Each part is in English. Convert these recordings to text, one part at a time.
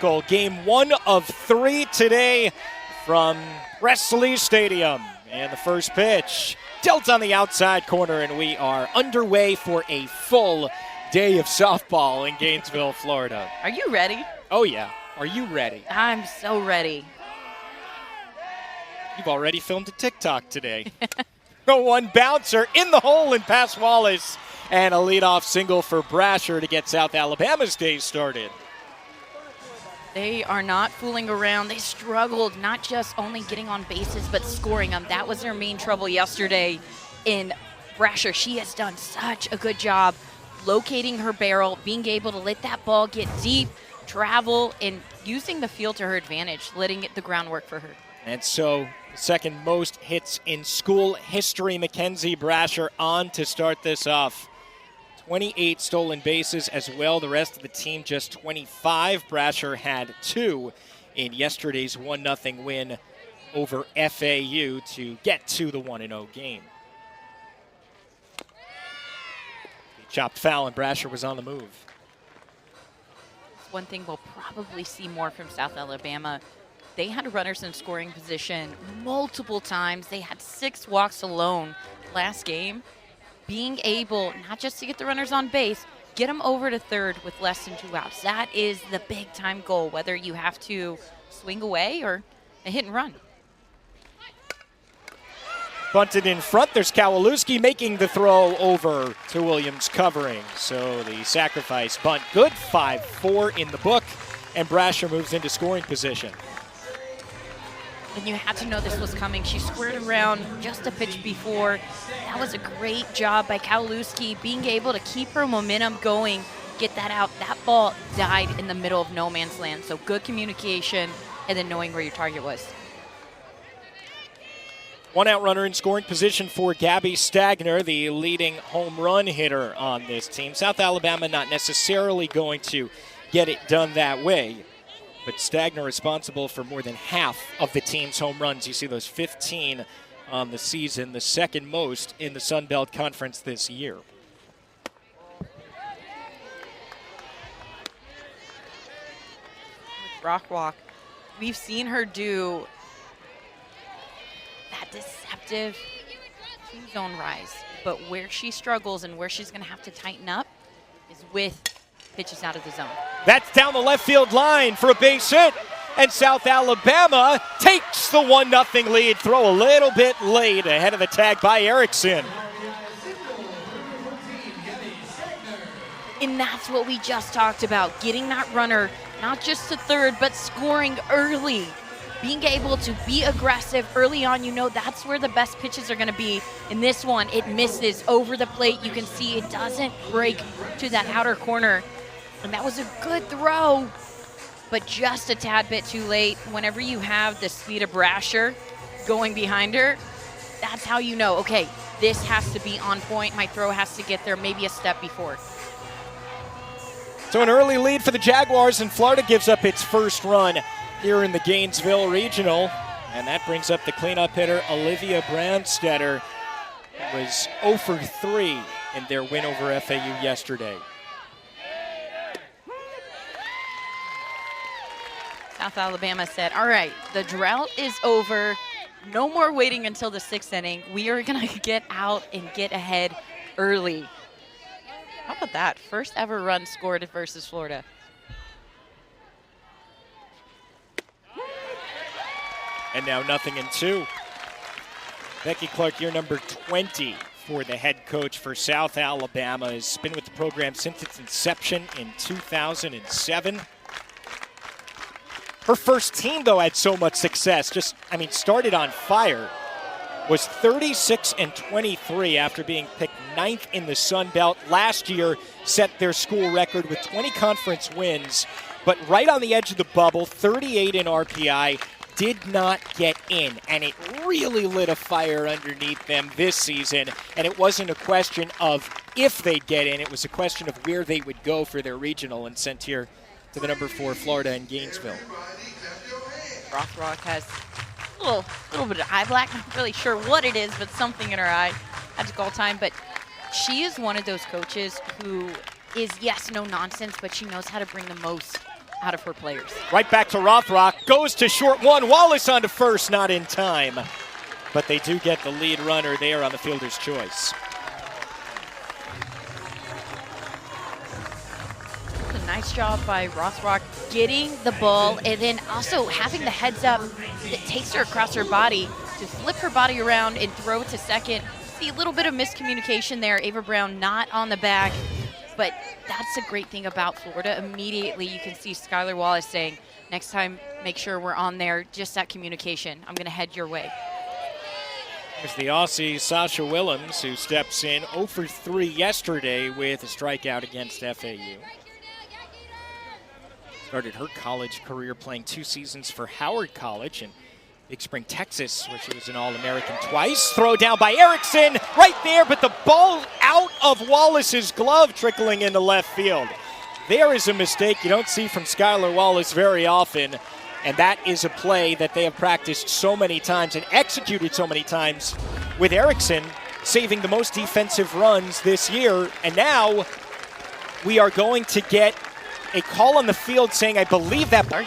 Game 1 of 3 today from Wesley Stadium. And the first pitch dealt on the outside corner, and we are underway for a full day of softball in Gainesville, Florida. Are you ready? Oh, yeah. Are you ready? I'm so ready. You've already filmed a TikTok today. One bouncer in the hole and past Wallace, and a leadoff single for Brasher to get South Alabama's day started. They are not fooling around. They struggled not just only getting on bases, but scoring them. That was their main trouble yesterday in Brasher. She has done such a good job locating her barrel, being able to let that ball get deep, travel, and using the field to her advantage, letting it the groundwork for her. And so, second most hits in school history, Mackenzie Brasher on to start this off. 28 stolen bases as well. The rest of the team just 25. Brasher had 2 in yesterday's 1-0 win over FAU to get to the 1-0 game. He chopped foul and Brasher was on the move. One thing we'll probably see more from South Alabama. They had runners in scoring position multiple times. They had 6 walks alone last game. Being able not just to get the runners on base, get them over to third with less than 2 outs. That is the big time goal, whether you have to swing away or a hit and run. Bunted in front. There's Kowalewski making the throw over to Williams covering. So the sacrifice bunt good. 5-4 in the book, and Brasher moves into scoring position. And you had to know this was coming. She squared around just a pitch before. That was a great job by Kowalewski, being able to keep her momentum going, get that out. That ball died in the middle of no man's land. So good communication and then knowing where your target was. 1-out runner in scoring position for Gabby Stagner, the leading home run hitter on this team. South Alabama not necessarily going to get it done that way, but Stagner responsible for more than half of the team's home runs. You see those 15 on the season, the second most in the Sun Belt Conference this year. Rock walk. We've seen her do that deceptive two-zone rise, but where she struggles and where she's going to have to tighten up is with pitches out of the zone. That's down the left field line for a base hit, and South Alabama takes the 1-0 lead. Throw a little bit late ahead of the tag by Erickson. And that's what we just talked about, getting that runner not just to third, but scoring early. Being able to be aggressive early on, you know that's where the best pitches are going to be. In this one, it misses over the plate. You can see it doesn't break to that outer corner. And that was a good throw, but just a tad bit too late. Whenever you have the speed of Brasher going behind her, that's how you know, okay, this has to be on point. My throw has to get there maybe a step before. So an early lead for the Jaguars, and Florida gives up its first run here in the Gainesville Regional. And that brings up the cleanup hitter, Olivia Brandstetter, who was 0 for 3 in their win over FAU yesterday. South Alabama said, all right, the drought is over. No more waiting until the 6th inning. We are going to get out and get ahead early. How about that? First ever run scored versus Florida. And now 0-2. Becky Clark, year number 20 for the head coach for South Alabama, has been with the program since its inception in 2007. Her first team, though, had so much success. Started on fire. Was 36-23 after being picked 9th in the Sun Belt. Last year, set their school record with 20 conference wins, but right on the edge of the bubble, 38 in RPI, did not get in, and it really lit a fire underneath them this season. And it wasn't a question of if they'd get in, it was a question of where they would go for their regional, and sent here to the number 4 Florida in Gainesville. Rock has a little bit of eye black. Not really sure what it is, but something in her eye. Had to call time, but she is one of those coaches who is, yes, no nonsense, but she knows how to bring the most out of her players. Right back to Rothrock, goes to short one. Wallace on to first, not in time. But they do get the lead runner there on the fielder's choice. A nice job by Rothrock getting the ball and then also having the heads up that takes her across her body to flip her body around and throw it to second. See a little bit of miscommunication there. Ava Brown not on the back, but that's a great thing about Florida. Immediately you can see Skylar Wallace saying, next time, make sure we're on there, just that communication. I'm gonna head your way. There's the Aussie Sasha Willems, who steps in 0 for 3 yesterday with a strikeout against FAU. Started her college career playing 2 seasons for Howard College in Big Spring, Texas, where she was an All-American twice. Throw down by Erickson, right there, but the ball out of Wallace's glove, trickling into left field. There is a mistake you don't see from Skylar Wallace very often, and that is a play that they have practiced so many times and executed so many times with Erickson saving the most defensive runs this year. And now we are going to get a call on the field saying, I believe that. But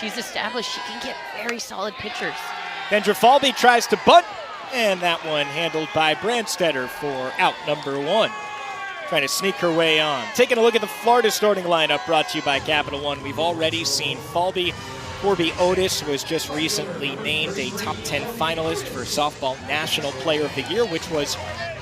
she's established she can get very solid pitchers. Kendra Falby tries to bunt, and that one handled by Brandstetter for out number 1. Trying to sneak her way on. Taking a look at the Florida starting lineup brought to you by Capital One. We've already seen Falby. Corby Otis was just recently named a top 10 finalist for Softball National Player of the Year, which was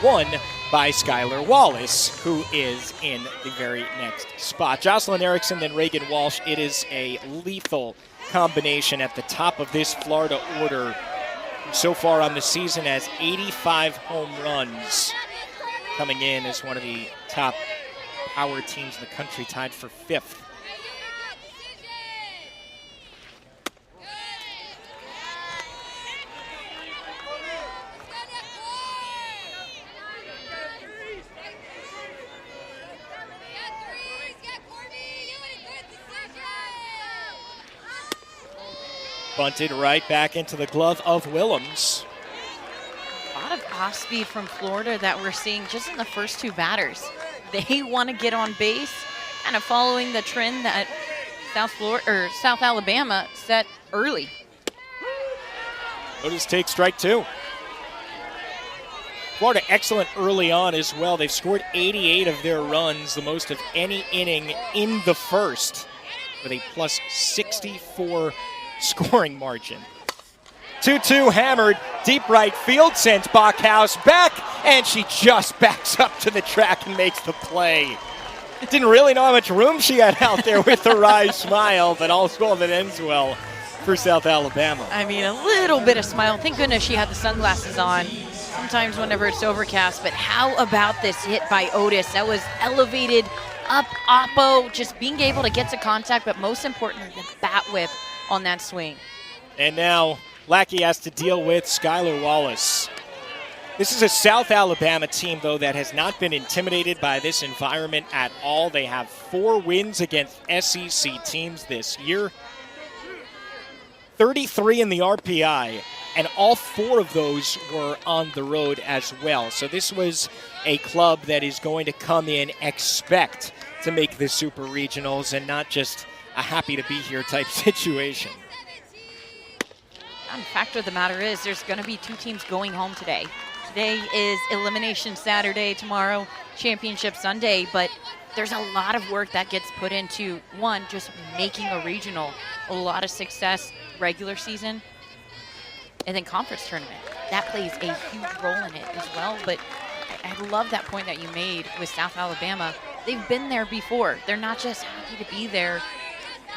won by Skylar Wallace, who is in the very next spot. Jocelyn Erickson, then Reagan Walsh. It is a lethal combination at the top of this Florida order. So far on the season has 85 home runs, coming in as one of the top power teams in the country, tied for 5th. Bunted right back into the glove of Willems. A lot of off speed from Florida that we're seeing just in the first 2 batters. They want to get on base, kind of following the trend that South Alabama set early. Otis takes strike 2. Florida excellent early on as well. They've scored 88 of their runs, the most of any inning in the first, with a plus 64 scoring margin. 2-2 hammered, deep right field, sends Bachhaus back, and she just backs up to the track and makes the play. Didn't really know how much room she had out there with the wry smile, but also that ends well for South Alabama. I mean, a little bit of smile. Thank goodness she had the sunglasses on. Sometimes whenever it's overcast, but how about this hit by Otis? That was elevated up oppo, just being able to get to contact, but most importantly, the bat whip on that swing. And now Lackey has to deal with Skylar Wallace. This is a South Alabama team, though, that has not been intimidated by this environment at all. They have 4 wins against SEC teams this year, 33 in the RPI, and all 4 of those were on the road as well. So this was a club that is going to come in, expect to make the Super Regionals, and not just a happy to be here type situation. The fact of the matter is there's going to be 2 teams going home today. Today is Elimination Saturday, tomorrow Championship Sunday, but there's a lot of work that gets put into, one, just making a regional, a lot of success regular season, and then conference tournament. That plays a huge role in it as well, but I love that point that you made with South Alabama. They've been there before. They're not just happy to be there.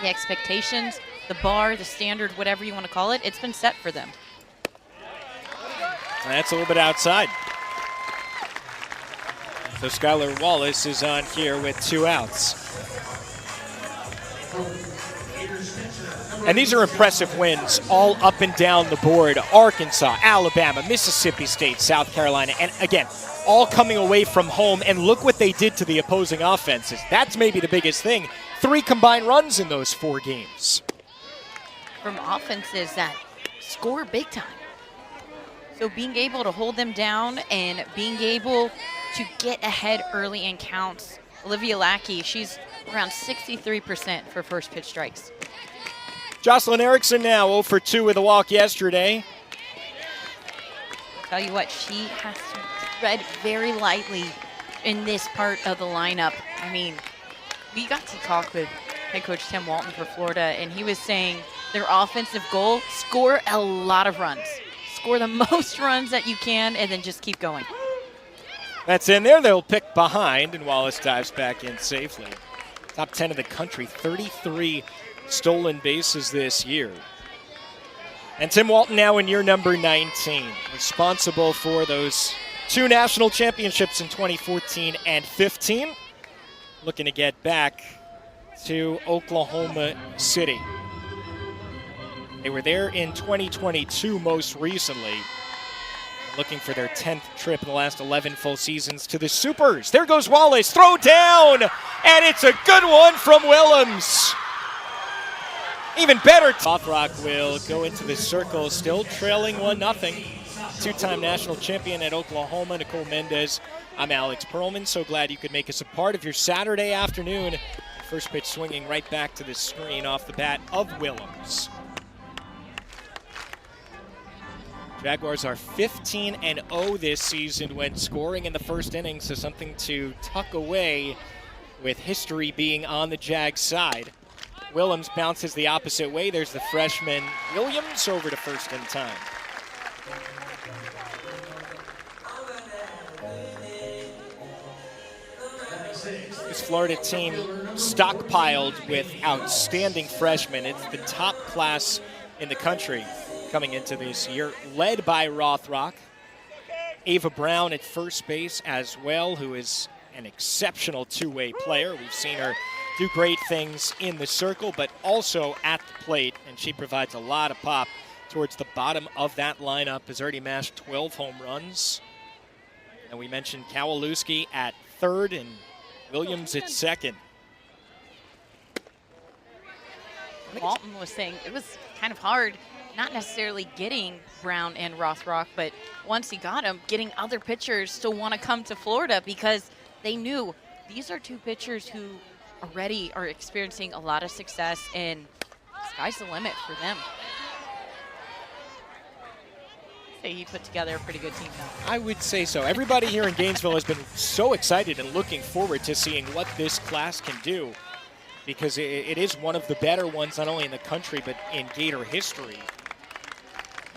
The expectations, the bar, the standard, whatever you want to call it, it's been set for them. That's a little bit outside. So Skylar Wallace is on here with 2 outs. And these are impressive wins all up and down the board. Arkansas, Alabama, Mississippi State, South Carolina, and again, all coming away from home. And look what they did to the opposing offenses. That's maybe the biggest thing. 3 combined runs in those 4 games. From offenses that score big time. So being able to hold them down and being able to get ahead early in counts. Olivia Lackey, she's around 63% for first pitch strikes. Jocelyn Erickson now 0 for 2 with a walk yesterday. Tell you what, she has to tread very lightly in this part of the lineup. I mean, we got to talk with head coach Tim Walton for Florida, and he was saying their offensive goal, score a lot of runs. Score the most runs that you can, and then just keep going. That's in there. They'll pick behind, and Wallace dives back in safely. Top 10 in the country, 33 stolen bases this year. And Tim Walton now in year number 19, responsible for those 2 national championships in 2014 and 15. Looking to get back to Oklahoma City. They were there in 2022 most recently, looking for their 10th trip in the last 11 full seasons to the Supers. There goes Wallace, throw down, and it's a good one from Willems. Even better. Rothrock will go into the circle, still trailing 1-0. 2-time national champion at Oklahoma, Nicole Mendez. I'm Alex Perlman. So glad you could make us a part of your Saturday afternoon. First pitch swinging right back to the screen off the bat of Willems. Jaguars are 15-0 this season when scoring in the first inning, so something to tuck away with history being on the Jags side. Willems bounces the opposite way. There's the freshman Williams over to first in time. This Florida team stockpiled with outstanding freshmen. It's the top class in the country coming into this year, led by Rothrock. Ava Brown at first base as well, who is an exceptional two-way player. We've seen her do great things in the circle, but also at the plate, and she provides a lot of pop towards the bottom of that lineup. Has already mashed 12 home runs. And we mentioned Kowalewski at third and Williams at second. Walton was saying it was kind of hard, not necessarily getting Brown and Rothrock, but once he got them, getting other pitchers to want to come to Florida because they knew these are 2 pitchers who already are experiencing a lot of success, and sky's the limit for them. Say he put together a pretty good team now. I would say so. Everybody here in Gainesville has been so excited and looking forward to seeing what this class can do, because it is one of the better ones, not only in the country, but in Gator history.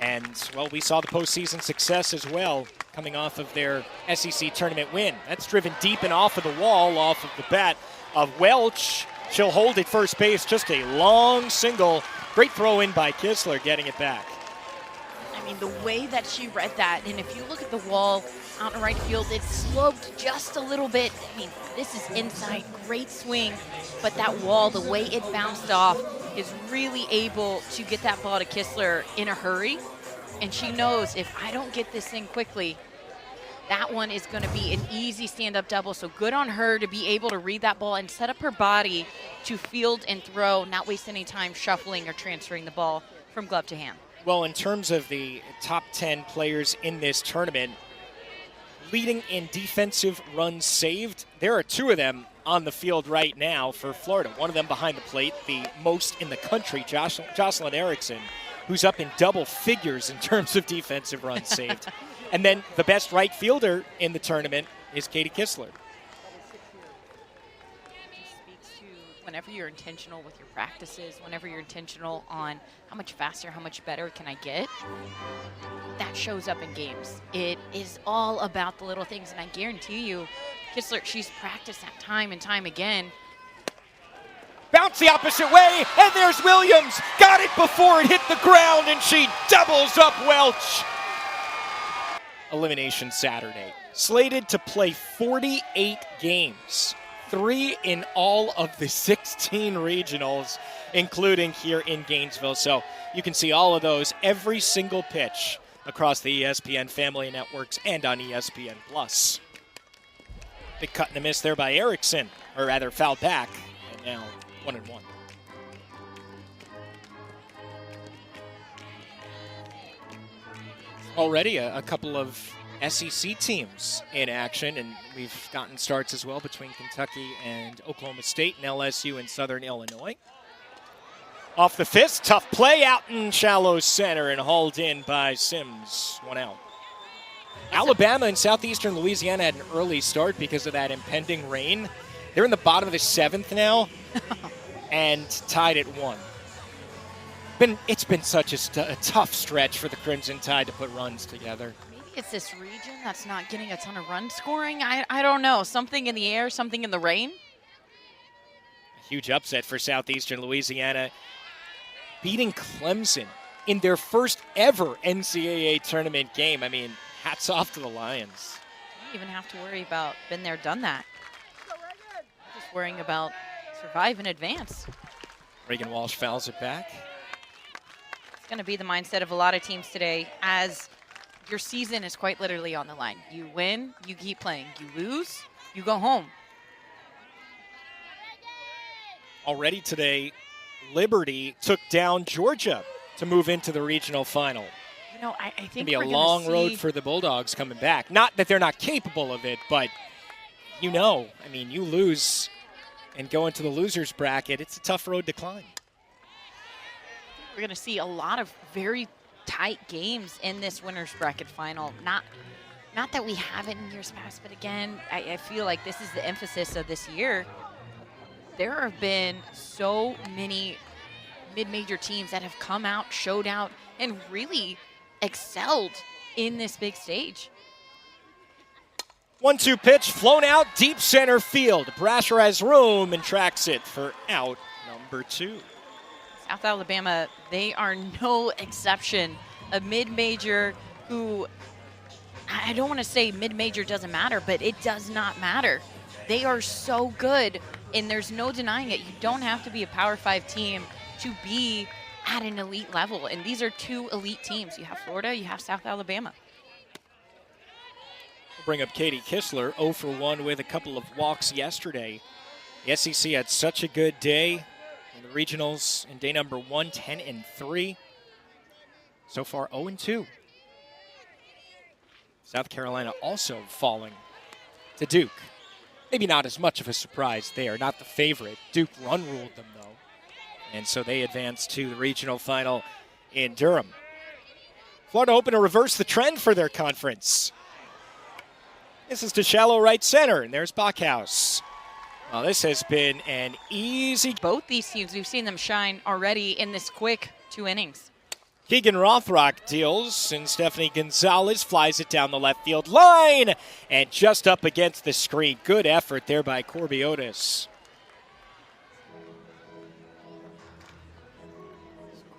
And, well, we saw the postseason success as well, coming off of their SEC tournament win. That's driven deep and off of the wall, off of the bat of Welch. She'll hold at first base, just a long single. Great throw in by Kistler, getting it back. I mean, the way that she read that, and if you look at the wall out in right field, it sloped just a little bit. I mean, this is inside, great swing, but that wall, the way it bounced off, is really able to get that ball to Kistler in a hurry. And she knows if I don't get this thing quickly, that one is going to be an easy stand-up double. So good on her to be able to read that ball and set up her body to field and throw, not waste any time shuffling or transferring the ball from glove to hand. Well, in terms of the top 10 players in this tournament, leading in defensive runs saved, there are 2 of them on the field right now for Florida. One of them behind the plate, the most in the country, Jocelyn Erickson, who's up in double figures in terms of defensive runs saved. And then the best right fielder in the tournament is Katie Kistler. Speaks to whenever you're intentional with your practices, whenever you're intentional on how much faster, how much better can I get, that shows up in games. It is all about the little things, and I guarantee you, Kistler, she's practiced that time and time again. Bounce the opposite way, and there's Williams. Got it before it hit the ground, and she doubles up Welch. Elimination Saturday. Slated to play 48 games, 3 in all of the 16 regionals, including here in Gainesville. So you can see all of those, every single pitch across the ESPN family networks and on ESPN+. Big cut and a miss there by Erickson, or rather foul back, and now 1-1. Already a couple of SEC teams in action, and we've gotten starts as well between Kentucky and Oklahoma State and LSU and Southern Illinois. Off the fist, tough play out in shallow center and hauled in by Sims. 1 out. Alabama and southeastern Louisiana had an early start because of that impending rain. They're in the bottom of the 7th now and tied at 1. It's been such a tough stretch for the Crimson Tide to put runs together. Maybe it's this region that's not getting a ton of run scoring. I don't know. Something in the air, something in the rain. A huge upset for southeastern Louisiana, beating Clemson in their first ever NCAA tournament game. I mean, hats off to the Lions. You don't even have to worry about been there, done that. Just worrying about survive in advance. Reagan Walsh fouls it back. It's going to be the mindset of a lot of teams today, as your season is quite literally on the line. You win, you keep playing. You lose, you go home. Already today, Liberty took down Georgia to move into the regional final. You know, I think it's going to be a long road for the Bulldogs coming back. Not that they're not capable of it, but you lose and go into the loser's bracket, it's a tough road to climb. We're going to see a lot of very tight games in this winner's bracket final. Not that we haven't in years past, but again, I feel like this is the emphasis of this year. There have been so many mid-major teams that have come out, showed out, and really excelled in this big stage. 1-2 pitch, flown out, deep center field. Brasher has room and tracks it for out number 2. South Alabama, they are no exception. A mid-major who, I don't want to say mid-major doesn't matter, but it does not matter. They are so good, and there's no denying it. You don't have to be a Power 5 team to be at an elite level, and these are 2 elite teams. You have Florida, you have South Alabama. We'll bring up Katie Kistler, 0 for 1 with a couple of walks yesterday. The SEC had such a good day. In the regionals in day number 1, 10-3. So far, 0-2. South Carolina also falling to Duke. Maybe not as much of a surprise there. Not the favorite. Duke run-ruled them, though. And so they advance to the regional final in Durham. Florida hoping to reverse the trend for their conference. This is to shallow right center, and there's Bachhaus. Well, this has been an easy... Both these teams, we've seen them shine already in this quick 2 innings. Keegan Rothrock deals, and Stephanie Gonzalez flies it down the left field line, and just up against the screen. Good effort there by Corby Otis.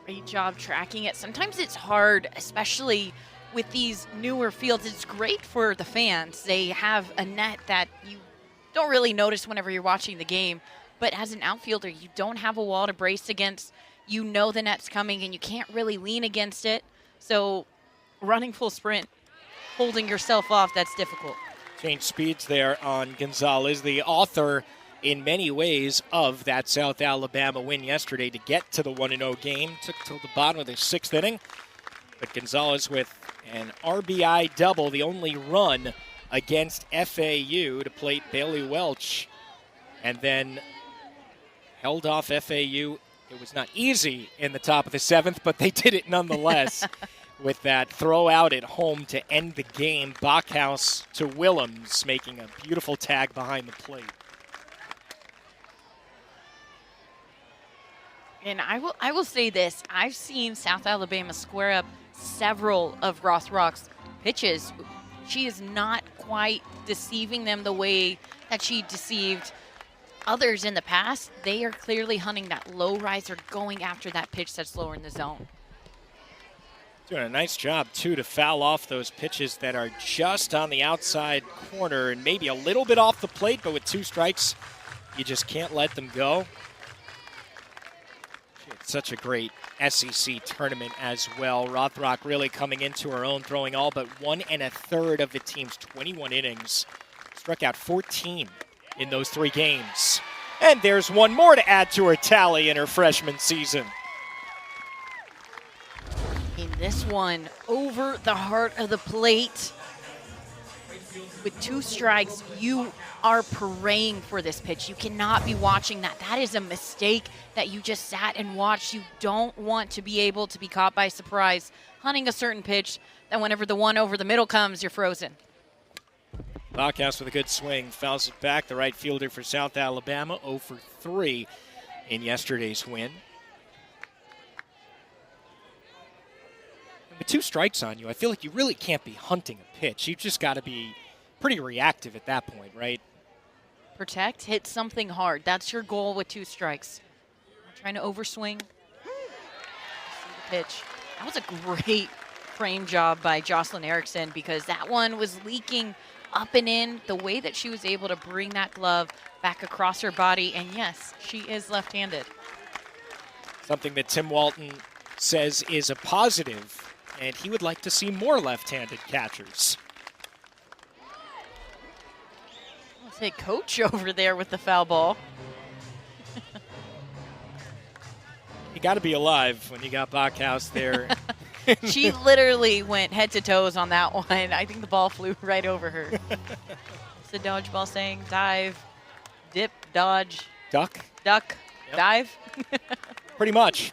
Great job tracking it. Sometimes it's hard, especially with these newer fields. It's great for the fans. They have a net that you don't really notice whenever you're watching the game, but as an outfielder, you don't have a wall to brace against. You know the net's coming, and you can't really lean against it. So running full sprint, holding yourself off, that's difficult. Change speeds there on Gonzalez, the author in many ways of that South Alabama win yesterday to get to the 1-0 game. Took till the bottom of the 6th inning, but Gonzalez with an RBI double, the only run against FAU to plate Bailey Welch, and then held off FAU. It was not easy in the top of the 7th, but they did it nonetheless with that throw out at home to end the game. Bachhaus to Willems, making a beautiful tag behind the plate. And I will say this. I've seen South Alabama square up several of Rothrock's pitches. She is not quite deceiving them the way that she deceived others in the past. They are clearly hunting that low riser, going after that pitch that's lower in the zone. Doing a nice job, too, to foul off those pitches that are just on the outside corner and maybe a little bit off the plate, but with 2 strikes, you just can't let them go. She had such a great SEC tournament as well. Rothrock really coming into her own, throwing all but 1 1/3 of the team's 21 innings. Struck out 14 in those 3 games. And there's one more to add to her tally in her freshman season. In this one, over the heart of the plate. with 2 strikes, you are praying for this pitch. You cannot be watching that. That is a mistake that you just sat and watched. You don't want to be able to be caught by surprise hunting a certain pitch that whenever the one over the middle comes, you're frozen. Bachhaus with a good swing, fouls it back. The right fielder for South Alabama, 0 for 3 in yesterday's win. With 2 strikes on you, I feel like you really can't be hunting a pitch. You've just got to be pretty reactive at that point, right? Protect, hit something hard. That's your goal with 2 strikes. Not trying to overswing. See the pitch. That was a great frame job by Jocelyn Erickson because that one was leaking up and in. The way that she was able to bring that glove back across her body, and yes, she is left-handed. Something that Tim Walton says is a positive, and he would like to see more left-handed catchers. I'll say Coach over there with the foul ball. You got to be alive when you got Bachhaus there. She literally went head to toes on that one. I think the ball flew right over her. It's the dodgeball saying dive, dip, dodge, duck, yep. Dive. Pretty much.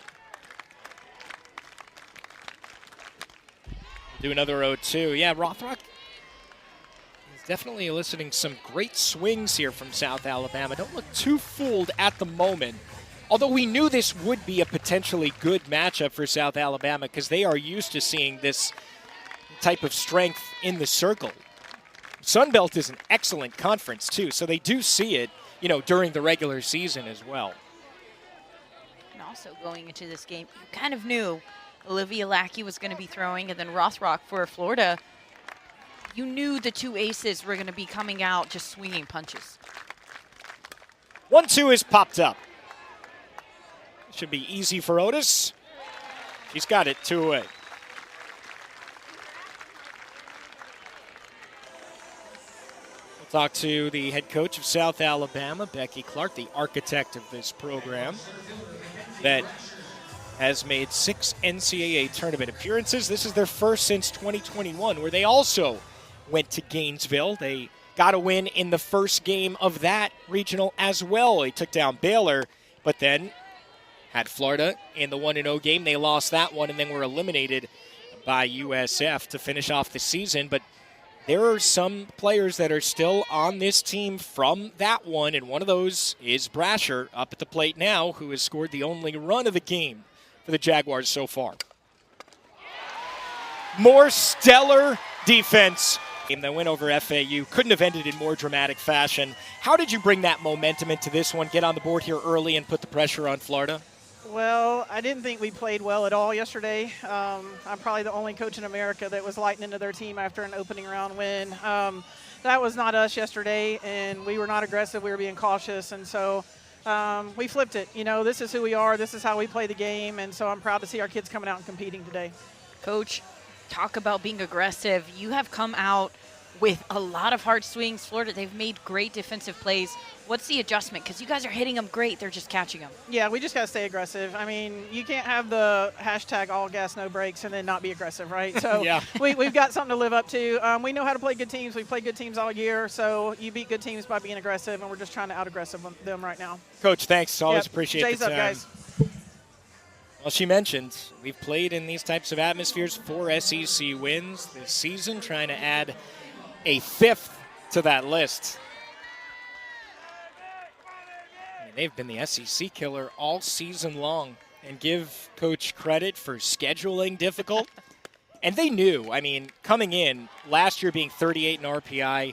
Do another 0-2. Yeah, Rothrock is definitely eliciting some great swings here from South Alabama. Don't look too fooled at the moment. Although we knew this would be a potentially good matchup for South Alabama because they are used to seeing this type of strength in the circle. Sun Belt is an excellent conference, too, so they do see it, during the regular season as well. And also going into this game, you kind of knew Olivia Lackey was going to be throwing, and then Rothrock for Florida. You knew the 2 aces were going to be coming out just swinging punches. 1-2 is popped up. Should be easy for Otis. She's got it 2 away. We'll talk to the head coach of South Alabama, Becky Clark, the architect of this program that has made 6 NCAA tournament appearances. This is their first since 2021, where they also went to Gainesville. They got a win in the first game of that regional as well. They took down Baylor, but then had Florida in the 1-0 game. They lost that one and then were eliminated by USF to finish off the season. But there are some players that are still on this team from that one, and one of those is Brasher up at the plate now, who has scored the only run of the game for the Jaguars so far. More stellar defense. Game that went over FAU couldn't have ended in more dramatic fashion. How did you bring that momentum into this one, get on the board here early and put the pressure on Florida? Well, I didn't think we played well at all yesterday. I'm probably the only coach in America that was lighting into their team after an opening round win. That was not us yesterday, and we were not aggressive. We were being cautious, and so we flipped it. This is who we are. This is how we play the game, and so I'm proud to see our kids coming out and competing today. Coach, talk about being aggressive. You have come out with a lot of hard swings. Florida, they've made great defensive plays. What's the adjustment? Because you guys are hitting them great. They're just catching them. Yeah, we just got to stay aggressive. I mean, you can't have the hashtag all gas, no brakes and then not be aggressive, right? So yeah. we've got something to live up to. We know how to play good teams. We've played good teams all year. So you beat good teams by being aggressive, and we're just trying to out-aggressive them right now. Coach, thanks. Always appreciate Jay's the time. up, guys. Well, she mentioned we've played in these types of atmospheres, 4 SEC wins this season, trying to add a 5th to that list. I mean, they've been the SEC killer all season long, and give Coach credit for scheduling difficult. And they knew, coming in, last year being 38 in RPI,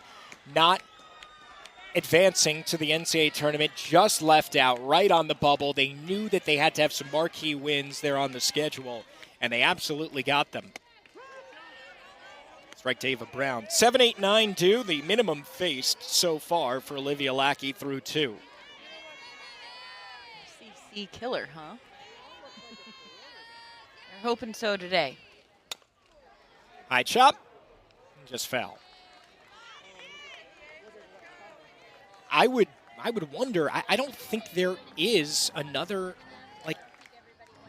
not advancing to the NCAA tournament, just left out right on the bubble. They knew that they had to have some marquee wins there on the schedule, and they absolutely got them. Strike to Ava Brown. 7-8-9 due, the minimum faced so far for Olivia Lackey through 2. SEC killer, huh? They're hoping so today. High chop, just foul. I would wonder, I don't think there is another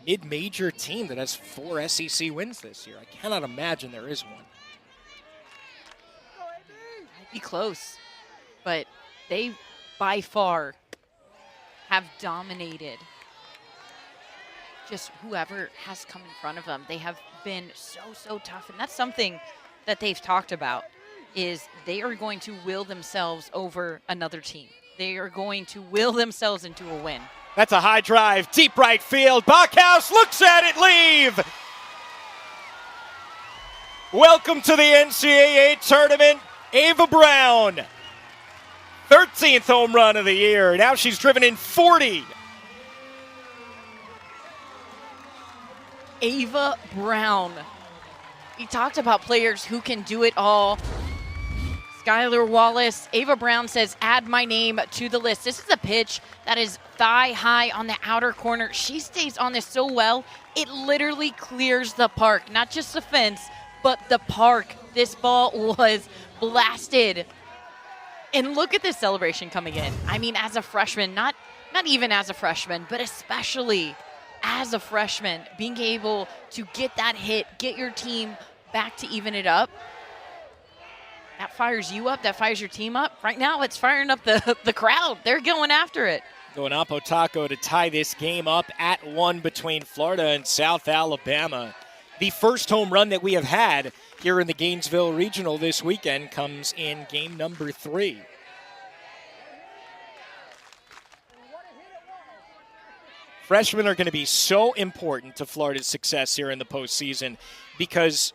mid-major team that has 4 SEC wins this year. I cannot imagine there is one. be close. But they, by far, have dominated just whoever has come in front of them. They have been so tough, and that's something that they've talked about, is they are going to will themselves over another team. They are going to will themselves into a win. That's a high drive, deep right field. Bachhaus looks at it, leave. Welcome to the NCAA tournament, Ava Brown. 13th home run of the year. Now she's driven in 40. Ava Brown. We talked about players who can do it all. Skylar Wallace, Ava Brown says, add my name to the list. This is a pitch that is thigh high on the outer corner. She stays on this so well, it literally clears the park. Not just the fence, but the park. This ball was blasted. And look at this celebration coming in. I mean, as a freshman, not even as a freshman, but especially as a freshman, being able to get that hit, get your team back to even it up. That fires you up. That fires your team up. Right now, it's firing up the crowd. They're going after it. Going Apotaco to tie this game up at 1 between Florida and South Alabama. The first home run that we have had here in the Gainesville Regional this weekend comes in game number 3. Freshmen are going to be so important to Florida's success here in the postseason because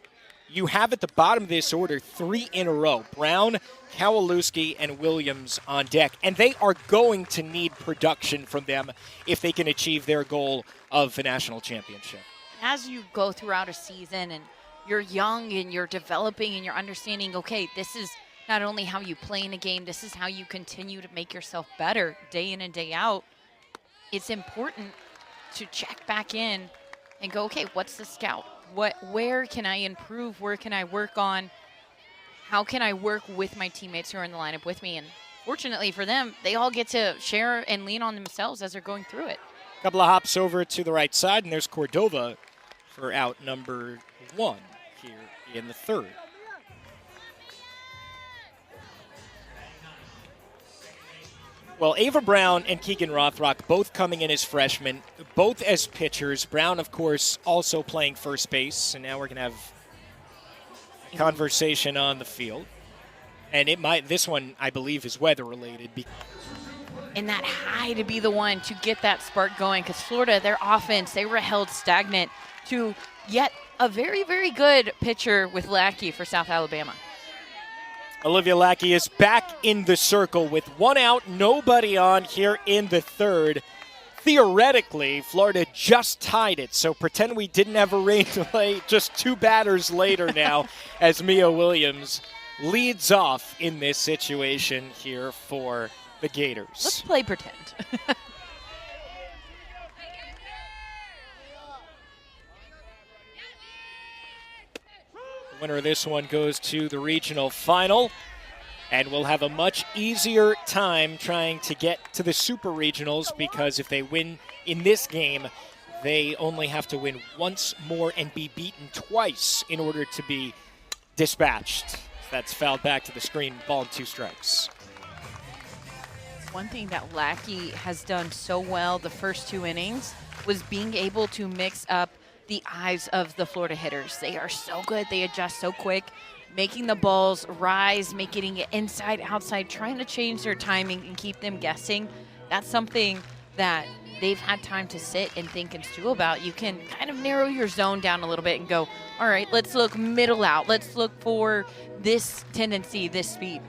you have at the bottom of this order 3 in a row. Brown, Kowalewski, and Williams on deck. And they are going to need production from them if they can achieve their goal of a national championship. As you go throughout a season and you're young and you're developing and you're understanding, okay, this is not only how you play in a game, this is how you continue to make yourself better day in and day out. It's important to check back in and go, okay, what's the scout? Where can I improve? Where can I work on? How can I work with my teammates who are in the lineup with me? And fortunately for them, they all get to share and lean on themselves as they're going through it. A couple of hops over to the right side, and there's Cordova for out number 1 here in the 3rd. Well, Ava Brown and Keegan Rothrock both coming in as freshmen, both as pitchers. Brown, of course, also playing first base, and now we're going to have a conversation on the field. And this one, I believe, is weather-related. And that high to be the one to get that spark going, because Florida, their offense, they were held stagnant to yet a very, very good pitcher with Lackey for South Alabama. Olivia Lackey is back in the circle with 1 out, nobody on here in the 3rd. Theoretically, Florida just tied it, so pretend we didn't have a rain delay just 2 batters later now as Mia Williams leads off in this situation here for the Gators. Let's play pretend. The winner of this one goes to the regional final, and will have a much easier time trying to get to the super regionals, because if they win in this game, they only have to win once more and be beaten twice in order to be dispatched. That's fouled back to the screen, ball and 2 strikes. One thing that Lackey has done so well the first 2 innings was being able to mix up the eyes of the Florida hitters. They are so good. They adjust so quick, making the balls rise, making it inside, outside, trying to change their timing and keep them guessing. That's something that they've had time to sit and think and stew about. You can kind of narrow your zone down a little bit and go, all right, let's look middle out. Let's look for this tendency, this speed.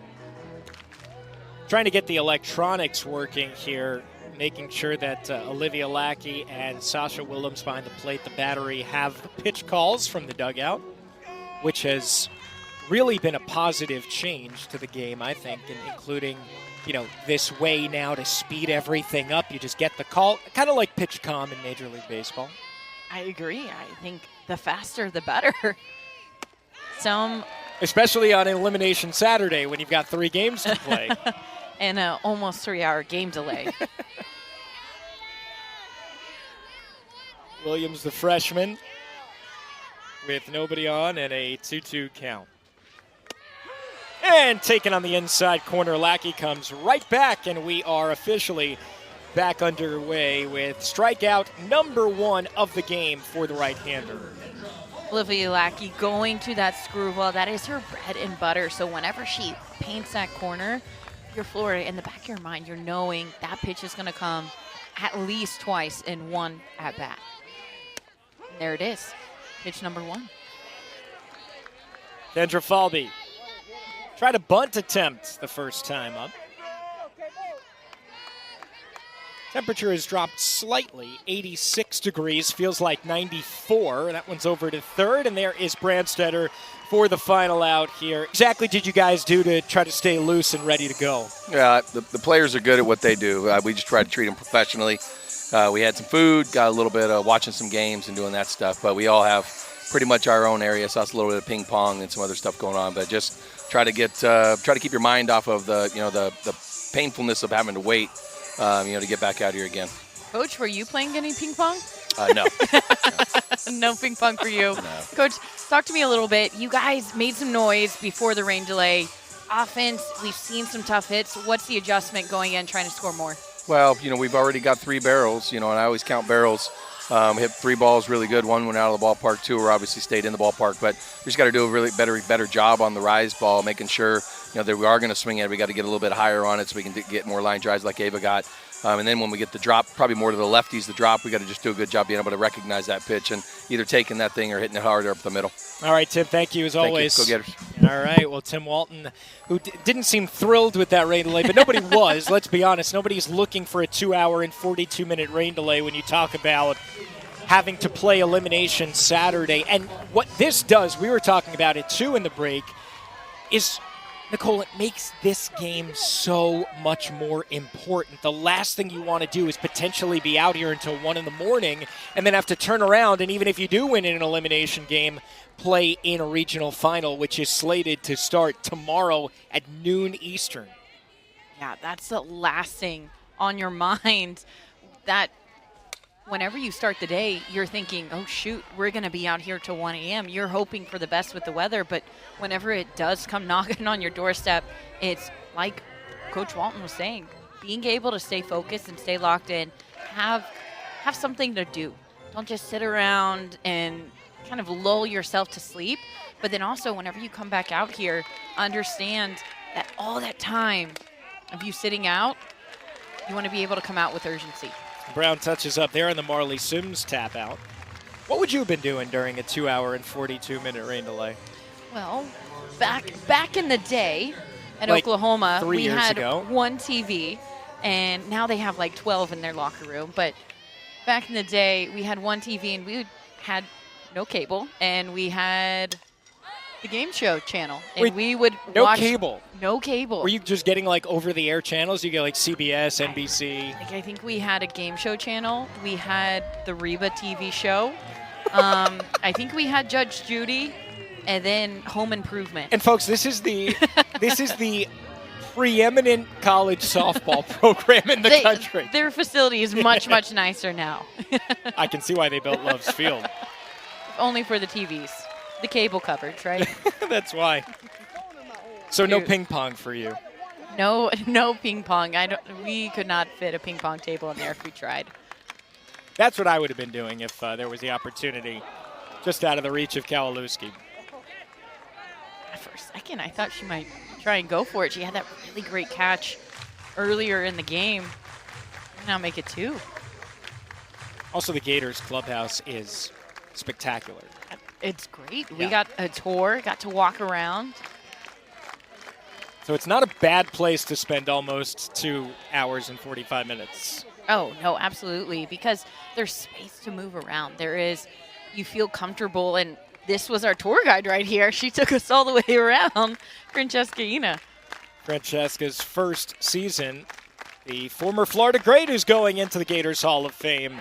Trying to get the electronics working here, making sure that Olivia Lackey and Sasha Willems behind the plate, the battery, have the pitch calls from the dugout, which has really been a positive change to the game, I think, including, this way now to speed everything up. You just get the call, kind of like pitch comm in Major League Baseball. I agree. I think the faster, the better. Especially on Elimination Saturday when you've got 3 games to play. And an almost 3-hour game delay. Williams, the freshman, with nobody on and a 2-2 count. And taken on the inside corner, Lackey comes right back, and we are officially back underway with strikeout number 1 of the game for the right-hander. Olivia Lackey going to that screwball. That is her bread and butter. So whenever she paints that corner, your floor in the back of your mind, you're knowing that pitch is going to come at least twice in one at-bat. There it is, pitch number 1. Kendra Falby tried a bunt attempt the first time up. Temperature has dropped slightly, 86 degrees, feels like 94. That one's over to third, and there is Brandstetter for the final out here. Exactly did you guys do to try to stay loose and ready to go? Yeah, the players are good at what they do. We just try to treat them professionally. We had some food, got a little bit of watching some games and doing that stuff, but we all have pretty much our own area, so it's a little bit of ping pong and some other stuff going on, but just try to keep your mind off of the painfulness of having to wait, to get back out here again. Coach, were you playing any ping pong? No. No ping pong for you. No. Coach, talk to me a little bit. You guys made some noise before the rain delay. Offense, we've seen some tough hits. What's the adjustment going in, trying to score more? Well, we've already got 3 barrels, and I always count barrels. Hit 3 balls really good. 1 went out of the ballpark. 2 were obviously stayed in the ballpark. But we just got to do a really better job on the rise ball, making sure that we are going to swing it. We got to get a little bit higher on it so we can get more line drives like Ava got. And then when we get the drop, probably more to the lefties, the drop, we got to just do a good job being able to recognize that pitch and either taking that thing or hitting it harder up the middle. All right, Tim, thank you as always. Go Gators. All right, well, Tim Walton, who didn't seem thrilled with that rain delay, but nobody was. Let's be honest. Nobody's looking for a 2-hour and 42-minute rain delay when you talk about having to play elimination Saturday. And what this does, we were talking about it too in the break, is, Nicole, it makes this game so much more important. The last thing you want to do is potentially be out here until 1 in the morning and then have to turn around, and even if you do win in an elimination game, play in a regional final, which is slated to start tomorrow at noon Eastern. Yeah, that's the last thing on your mind. That whenever you start the day, you're thinking, oh, shoot, we're going to be out here till 1 a.m. You're hoping for the best with the weather, but whenever it does come knocking on your doorstep, it's like Coach Walton was saying, being able to stay focused and stay locked in, have something to do. Don't just sit around and kind of lull yourself to sleep, but then also whenever you come back out here, understand that all that time of you sitting out, you want to be able to come out with urgency. Brown touches up there on the Marley Sims tap out. What would you have been doing during a 2-hour and 42-minute rain delay? Well, back in the day at Like Oklahoma, 3 we years had ago. 1 TV, and now they have like 12 in their locker room. But back in the day, we had 1 TV, and we had no cable, and we had the game show channel, and Wait, we would no watch. cable? No cable. Were you just getting like over-the-air channels? You get like CBS, NBC? I think we had a game show channel. We had the Reba TV show. I think we had Judge Judy, and then Home Improvement. And folks, this is the preeminent college softball program in the country. Their facility is much, much nicer now. I can see why they built Love's Field. Only for the TVs. The cable coverage, right? That's why. So no Dude. ping pong for you. No ping pong. We could not fit a ping pong table in there if we tried. That's what I would have been doing if there was the opportunity just out of the reach of Kowalewski. For a second, I thought she might try and go for it. She had that really great catch earlier in the game. Now make it 2. Also, the Gators clubhouse is spectacular. It's great. Yeah. We got a tour, got to walk around. So it's not a bad place to spend almost 2 hours and 45 minutes. Oh, no, absolutely, because there's space to move around. You feel comfortable, and this was our tour guide right here. She took us all the way around, Francesca Ina. Francesca's first season, the former Florida great who's going into the Gators Hall of Fame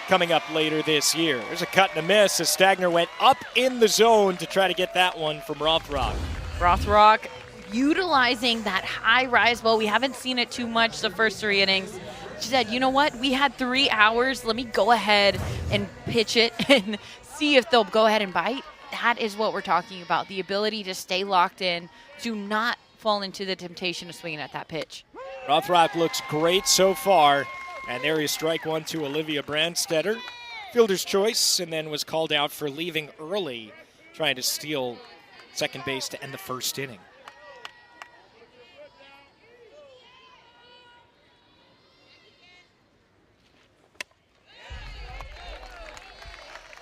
coming up later this year. There's a cut and a miss as Stagner went up in the zone to try to get that one from Rothrock. Rothrock utilizing that high rise ball. We haven't seen it too much the first 3 innings. She said, you know what? We had 3 hours. Let me go ahead and pitch it and see if they'll go ahead and bite. That is what we're talking about, the ability to stay locked in, to not fall into the temptation of swinging at that pitch. Rothrock looks great so far. And there is strike one to Olivia Brandstetter. Fielder's choice, and then was called out for leaving early, trying to steal second base to end the first inning.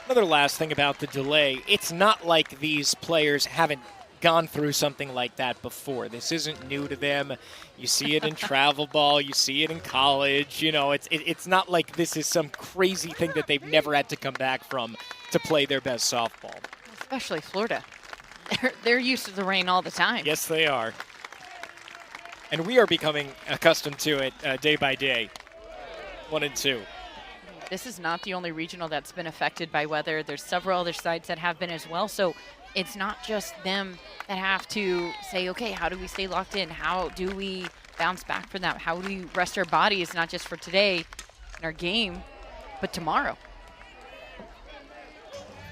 Another last thing about the delay, it's not like these players haven't gone through something like that before. This isn't new to them. You see it in travel ball, you see it in college. You know, it's not like this is some crazy thing that they've never had to come back from to play their best softball. Especially Florida. They're used to the rain all the time. Yes, they are. And we are becoming accustomed to it day by day. 1 and 2. This is not the only regional that's been affected by weather. There's several other sites that have been as well. So it's not just them that have to say, okay, how do we stay locked in? How do we bounce back from that? How do we rest our bodies, not just for today in our game, but tomorrow?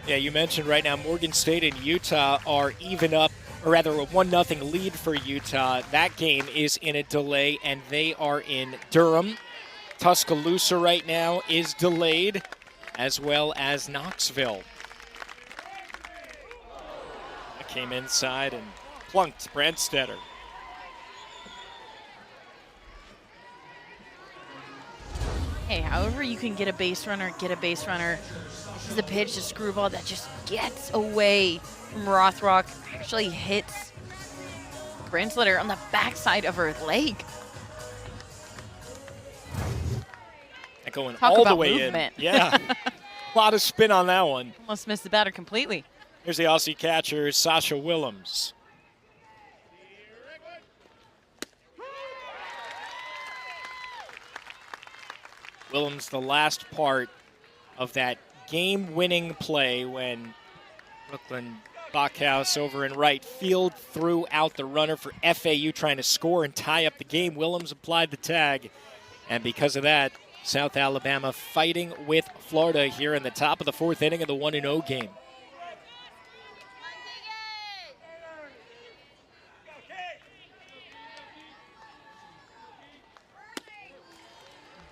Yeah, you mentioned right now Morgan State and Utah are even up, or rather a 1-0 lead for Utah. That game is in a delay, and they are in Durham. Tuscaloosa right now is delayed, as well as Knoxville. Came inside and plunked Brandstetter. Hey, however you can get a base runner, get a base runner. This is a pitch, a screwball that just gets away from Rothrock. Actually hits Brandstetter on the backside of her leg. Going Talk all about the way movement. in. Yeah, a lot of spin on that one. Almost missed the batter completely. Here's the Aussie catcher, Sasha Willems. Willems, the last part of that game-winning play when Brooklyn Bachhaus over in right field threw out the runner for FAU trying to score and tie up the game. Willems applied the tag, and because of that, South Alabama fighting with Florida here in the top of the fourth inning of the 1-0 game.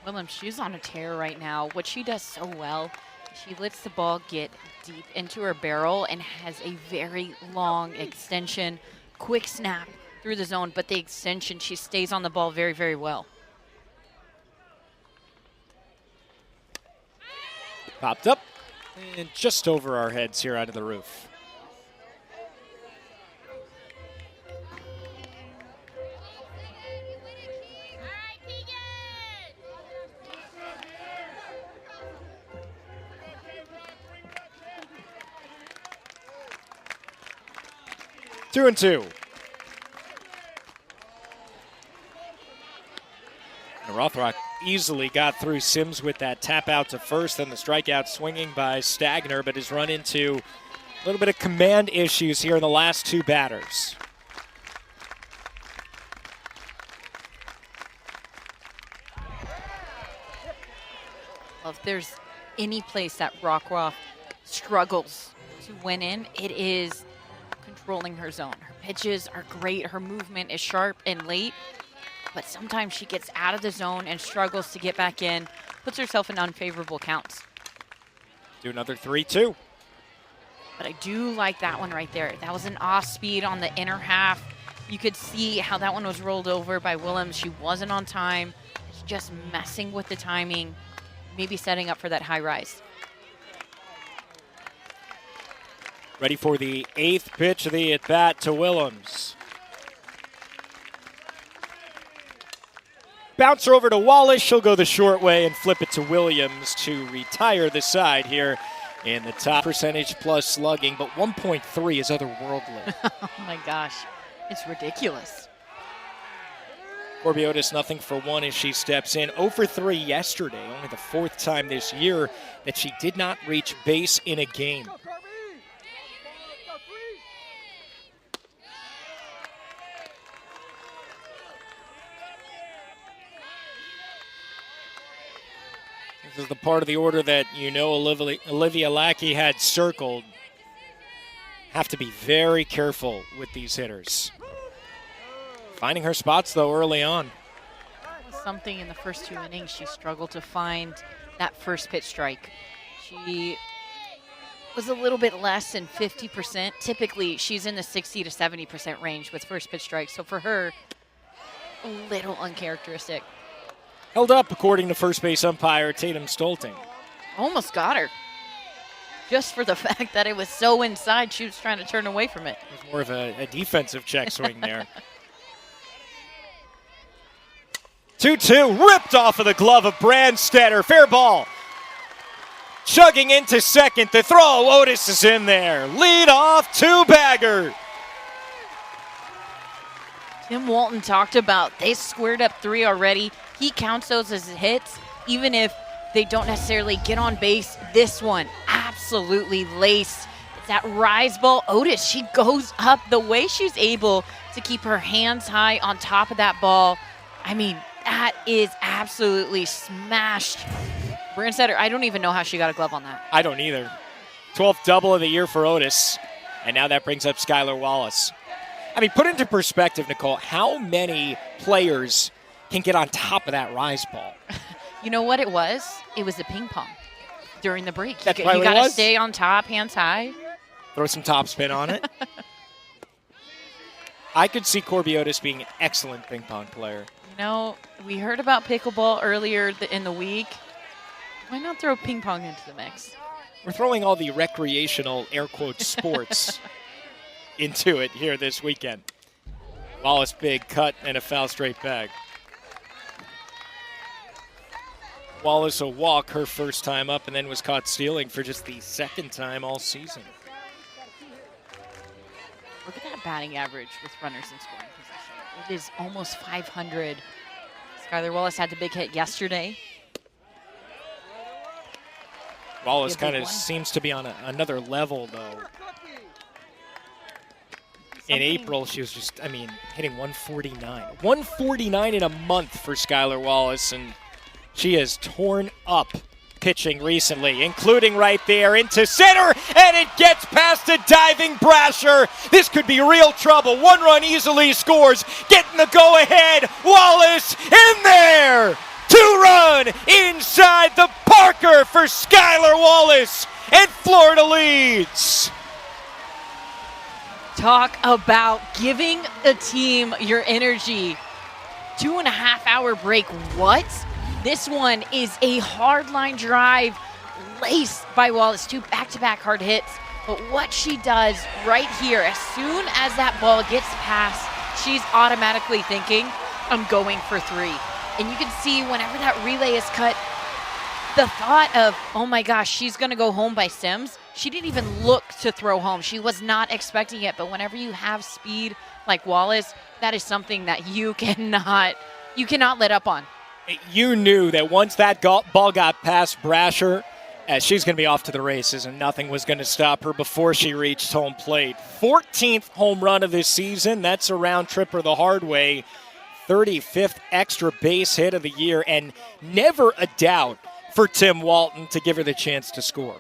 Willems, she's on a tear right now. What she does so well, she lets the ball get deep into her barrel and has a very long extension, quick snap through the zone, but the extension, she stays on the ball very, very well. Popped up and just over our heads here out of the roof. Two and two. And Rothrock easily got through Sims with that tap out to first, and the strikeout swinging by Stagner, but has run into a little bit of command issues here in the last two batters. Well, if there's any place that Rockruff struggles to win in, it is controlling her zone. Her pitches are great, her movement is sharp and late, but sometimes she gets out of the zone and struggles to get back in, puts herself in unfavorable counts. Do another 3-2. But I do like that one right there. That was an off speed on the inner half. You could see how that one was rolled over by Willems. She wasn't on time. She's just messing with the timing, maybe setting up for that high rise. Ready for the eighth pitch of the at-bat to Willems. Bouncer over to Wallace. She'll go the short way and flip it to Williams to retire the side here in the top percentage plus slugging, but 1.3 is otherworldly. Oh my gosh, it's ridiculous. Corbiotis nothing for one as she steps in. 0 for 3 yesterday, only the fourth time this year that she did not reach base in a game. This is the part of the order that you know Olivia Lackey had circled. Have to be very careful with these hitters. Finding her spots, though, early on. Something in the first 2 innings, she struggled to find that first pitch strike. She was a little bit less than 50%. Typically, she's in the 60 to 70% range with first pitch strikes. So for her, a little uncharacteristic. Held up, according to first base umpire Tatum Stolting. Almost got her. Just for the fact that it was so inside, she was trying to turn away from it. It was more of a defensive check swing there. 2-2, ripped off of the glove of Brandstetter. Fair ball. Chugging into second. The throw, Otis is in there. Lead off, two-bagger. Tim Walton talked about they squared up 3 already. He counts those as hits, even if they don't necessarily get on base. This one, absolutely laced. It's that rise ball. Otis, she goes up. The way she's able to keep her hands high on top of that ball, I mean, that is absolutely smashed. Brandstetter, I don't even know how she got a glove on that. I don't either. 12th double of the year for Otis. And now that brings up Skylar Wallace. I mean, put into perspective, Nicole, how many players can get on top of that rise ball? You know what it was? It was a ping pong during the break. That's you what it got to was? stay on top, hands high. Throw some topspin on it. I could see Corby Otis being an excellent ping pong player. You know, we heard about pickleball earlier in the week. Why not throw ping pong into the mix? We're throwing all the recreational, air quote, sports into it here this weekend. Wallace, big cut and a foul straight back. Wallace a walk her first time up and then was caught stealing for just the second time all season. Look at that batting average with runners in scoring position. It is almost 500. Skylar Wallace had the big hit yesterday. Wallace Be a big kind of one. seems to be on another level, though. In April, she was just, hitting 149. 149 in a month for Skylar Wallace, and she has torn up pitching recently, including right there into center, and it gets past a diving Brasher. This could be real trouble. 1 run easily scores, getting the go-ahead. Wallace in there! 2-run inside the Parker for Skylar Wallace, and Florida leads. Talk about giving a team your energy. 2.5-hour break. What? This one is a hard line drive laced by Wallace. 2 back-to-back hard hits. But what she does right here, as soon as that ball gets past, she's automatically thinking, I'm going for 3. And you can see whenever that relay is cut, the thought of, oh my gosh, she's going to go home by Sims. She didn't even look to throw home. She was not expecting it. But whenever you have speed like Wallace, that is something that you cannot let up on. You knew that once that ball got past Brasher, she's going to be off to the races, and nothing was going to stop her before she reached home plate. 14th home run of this season. That's a round tripper the hard way. 35th extra base hit of the year, and never a doubt for Tim Walton to give her the chance to score.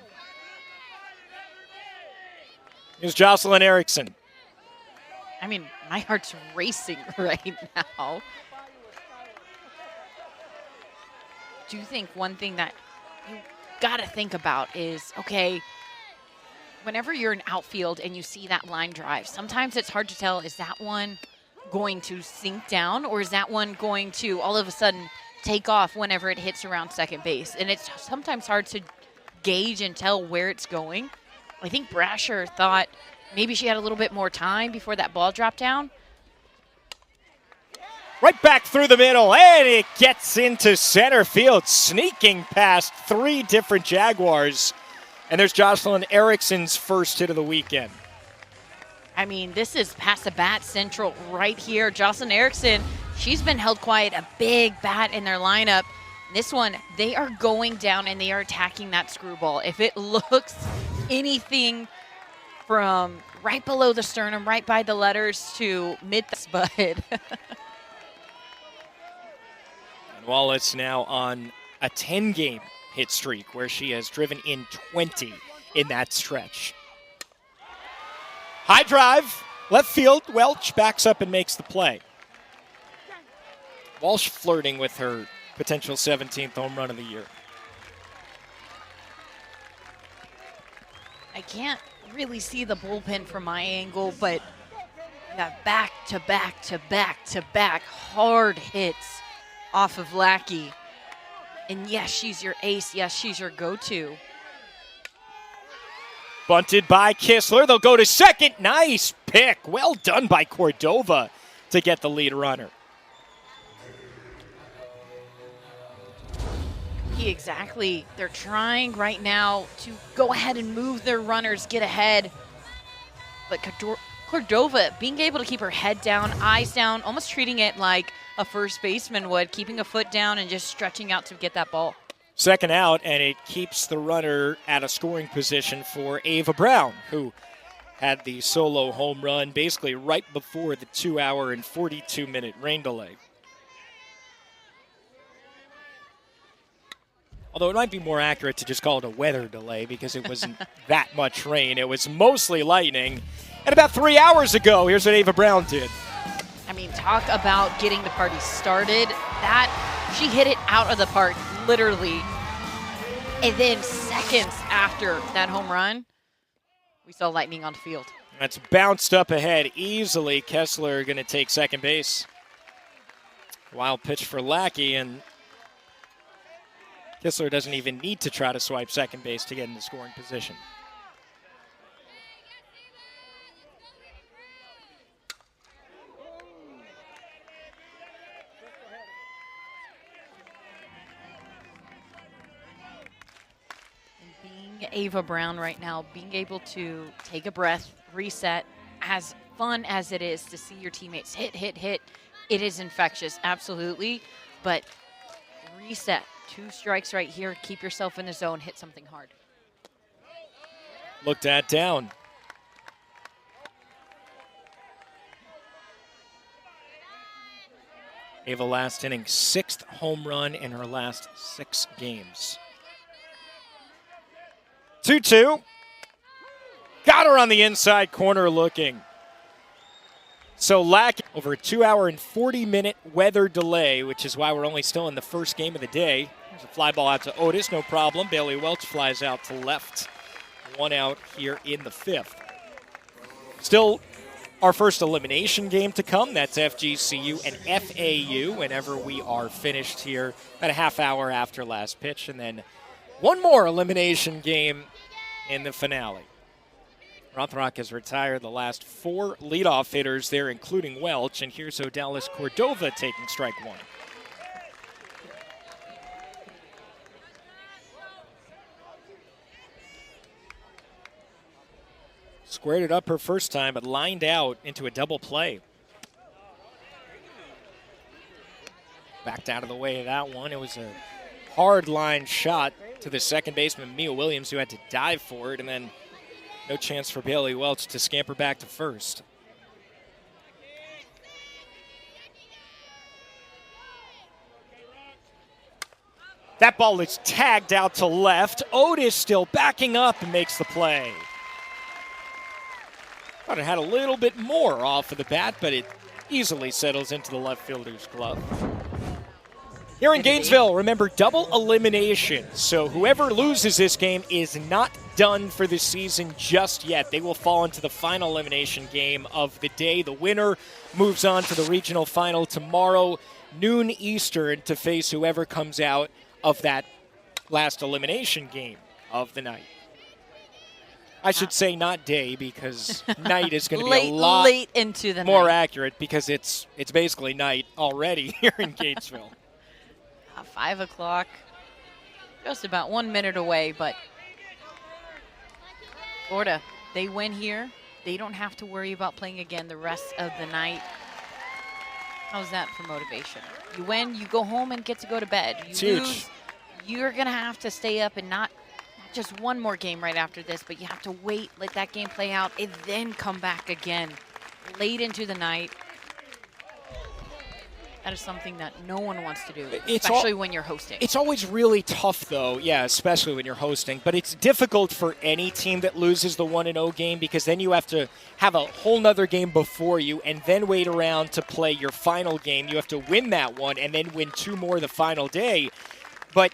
Here's Jocelyn Erickson. I mean, my heart's racing right now. Do you think one thing that you got to think about is, okay, whenever you're in outfield and you see that line drive, sometimes it's hard to tell, is that one going to sink down, or is that one going to all of a sudden take off whenever it hits around second base? And it's sometimes hard to gauge and tell where it's going. I think Brasher thought maybe she had a little bit more time before that ball dropped down. Right back through the middle, and it gets into center field, sneaking past 3 different Jaguars. And there's Jocelyn Erickson's first hit of the weekend. I mean, this is past the bat central right here. Jocelyn Erickson, she's been held quiet, a big bat in their lineup. This one, they are going down and they are attacking that screwball. If it looks anything from right below the sternum, right by the letters to mid-spud. Wallace now on a 10-game hit streak where she has driven in 20 in that stretch. High drive, left field. Welch backs up and makes the play. Walsh flirting with her potential 17th home run of the year. I can't really see the bullpen from my angle, but you got back to back to back to back hard hits off of Lackey. And yes, she's your ace. Yes, she's your go-to. Bunted by Kistler. They'll go to second. Nice pick. Well done by Cordova to get the lead runner. Exactly. They're trying right now to go ahead and move their runners, get ahead. But Cordova being able to keep her head down, eyes down, almost treating it like a first baseman would, keeping a foot down and just stretching out to get that ball. Second out, and it keeps the runner at a scoring position for Ava Brown, who had the solo home run basically right before the 2-hour and 42-minute rain delay. Although it might be more accurate to just call it a weather delay because it wasn't that much rain. It was mostly lightning. And about 3 hours ago, here's what Ava Brown did. I mean, talk about getting the party started. She hit it out of the park, literally. And then seconds after that home run, we saw lightning on the field. That's bounced up ahead easily. Kessler going to take second base. Wild pitch for Lackey, and Kistler doesn't even need to try to swipe second base to get into scoring position. And being Ava Brown right now, being able to take a breath, reset, as fun as it is to see your teammates hit, it is infectious, absolutely. But reset. 2 strikes right here. Keep yourself in the zone. Hit something hard. Looked at down. Ava last inning, 6th home run in her last 6 games. 2-2. Got her on the inside corner looking. So Lackey, over a 2-hour and 40-minute weather delay, which is why we're only still in the first game of the day. There's a fly ball out to Otis, no problem. Bailey Welch flies out to left. 1 out here in the 5th. Still our first elimination game to come. That's FGCU and FAU whenever we are finished here about a half hour after last pitch. And then one more elimination game in the finale. Rothrock has retired the last 4 leadoff hitters there, including Welch. And here's Odalis Cordova taking strike 1. Squared it up her first time, but lined out into a double play. Backed out of the way of that one. It was a hard line shot to the second baseman, Mia Williams, who had to dive for it, and then no chance for Bailey Welch to scamper back to first. That ball is tagged out to left. Otis still backing up and makes the play. Thought it had a little bit more off of the bat, but it easily settles into the left fielder's glove. Here in Gainesville, remember, double elimination. So whoever loses this game is not done for the season just yet. They will fall into the final elimination game of the day. The winner moves on to the regional final tomorrow, noon Eastern, to face whoever comes out of that last elimination game of the night. I should say not day, because night is going to be a lot late into the more night. accurate, because it's basically night already here in Gainesville. 5 o'clock, just about 1 minute away, but Florida, they win here. They don't have to worry about playing again the rest of the night. How's that for motivation? You win, you go home and get to go to bed. You It's lose, huge. you're going to have to stay up and not just one more game right after this, but you have to wait, let that game play out, and then come back again late into the night. That is something that no one wants to do, It's especially when you're hosting. It's always really tough, though, yeah, especially when you're hosting. But it's difficult for any team that loses the 1-0 game because then you have to have a whole nother game before you and then wait around to play your final game. You have to win that one and then win 2 more the final day. But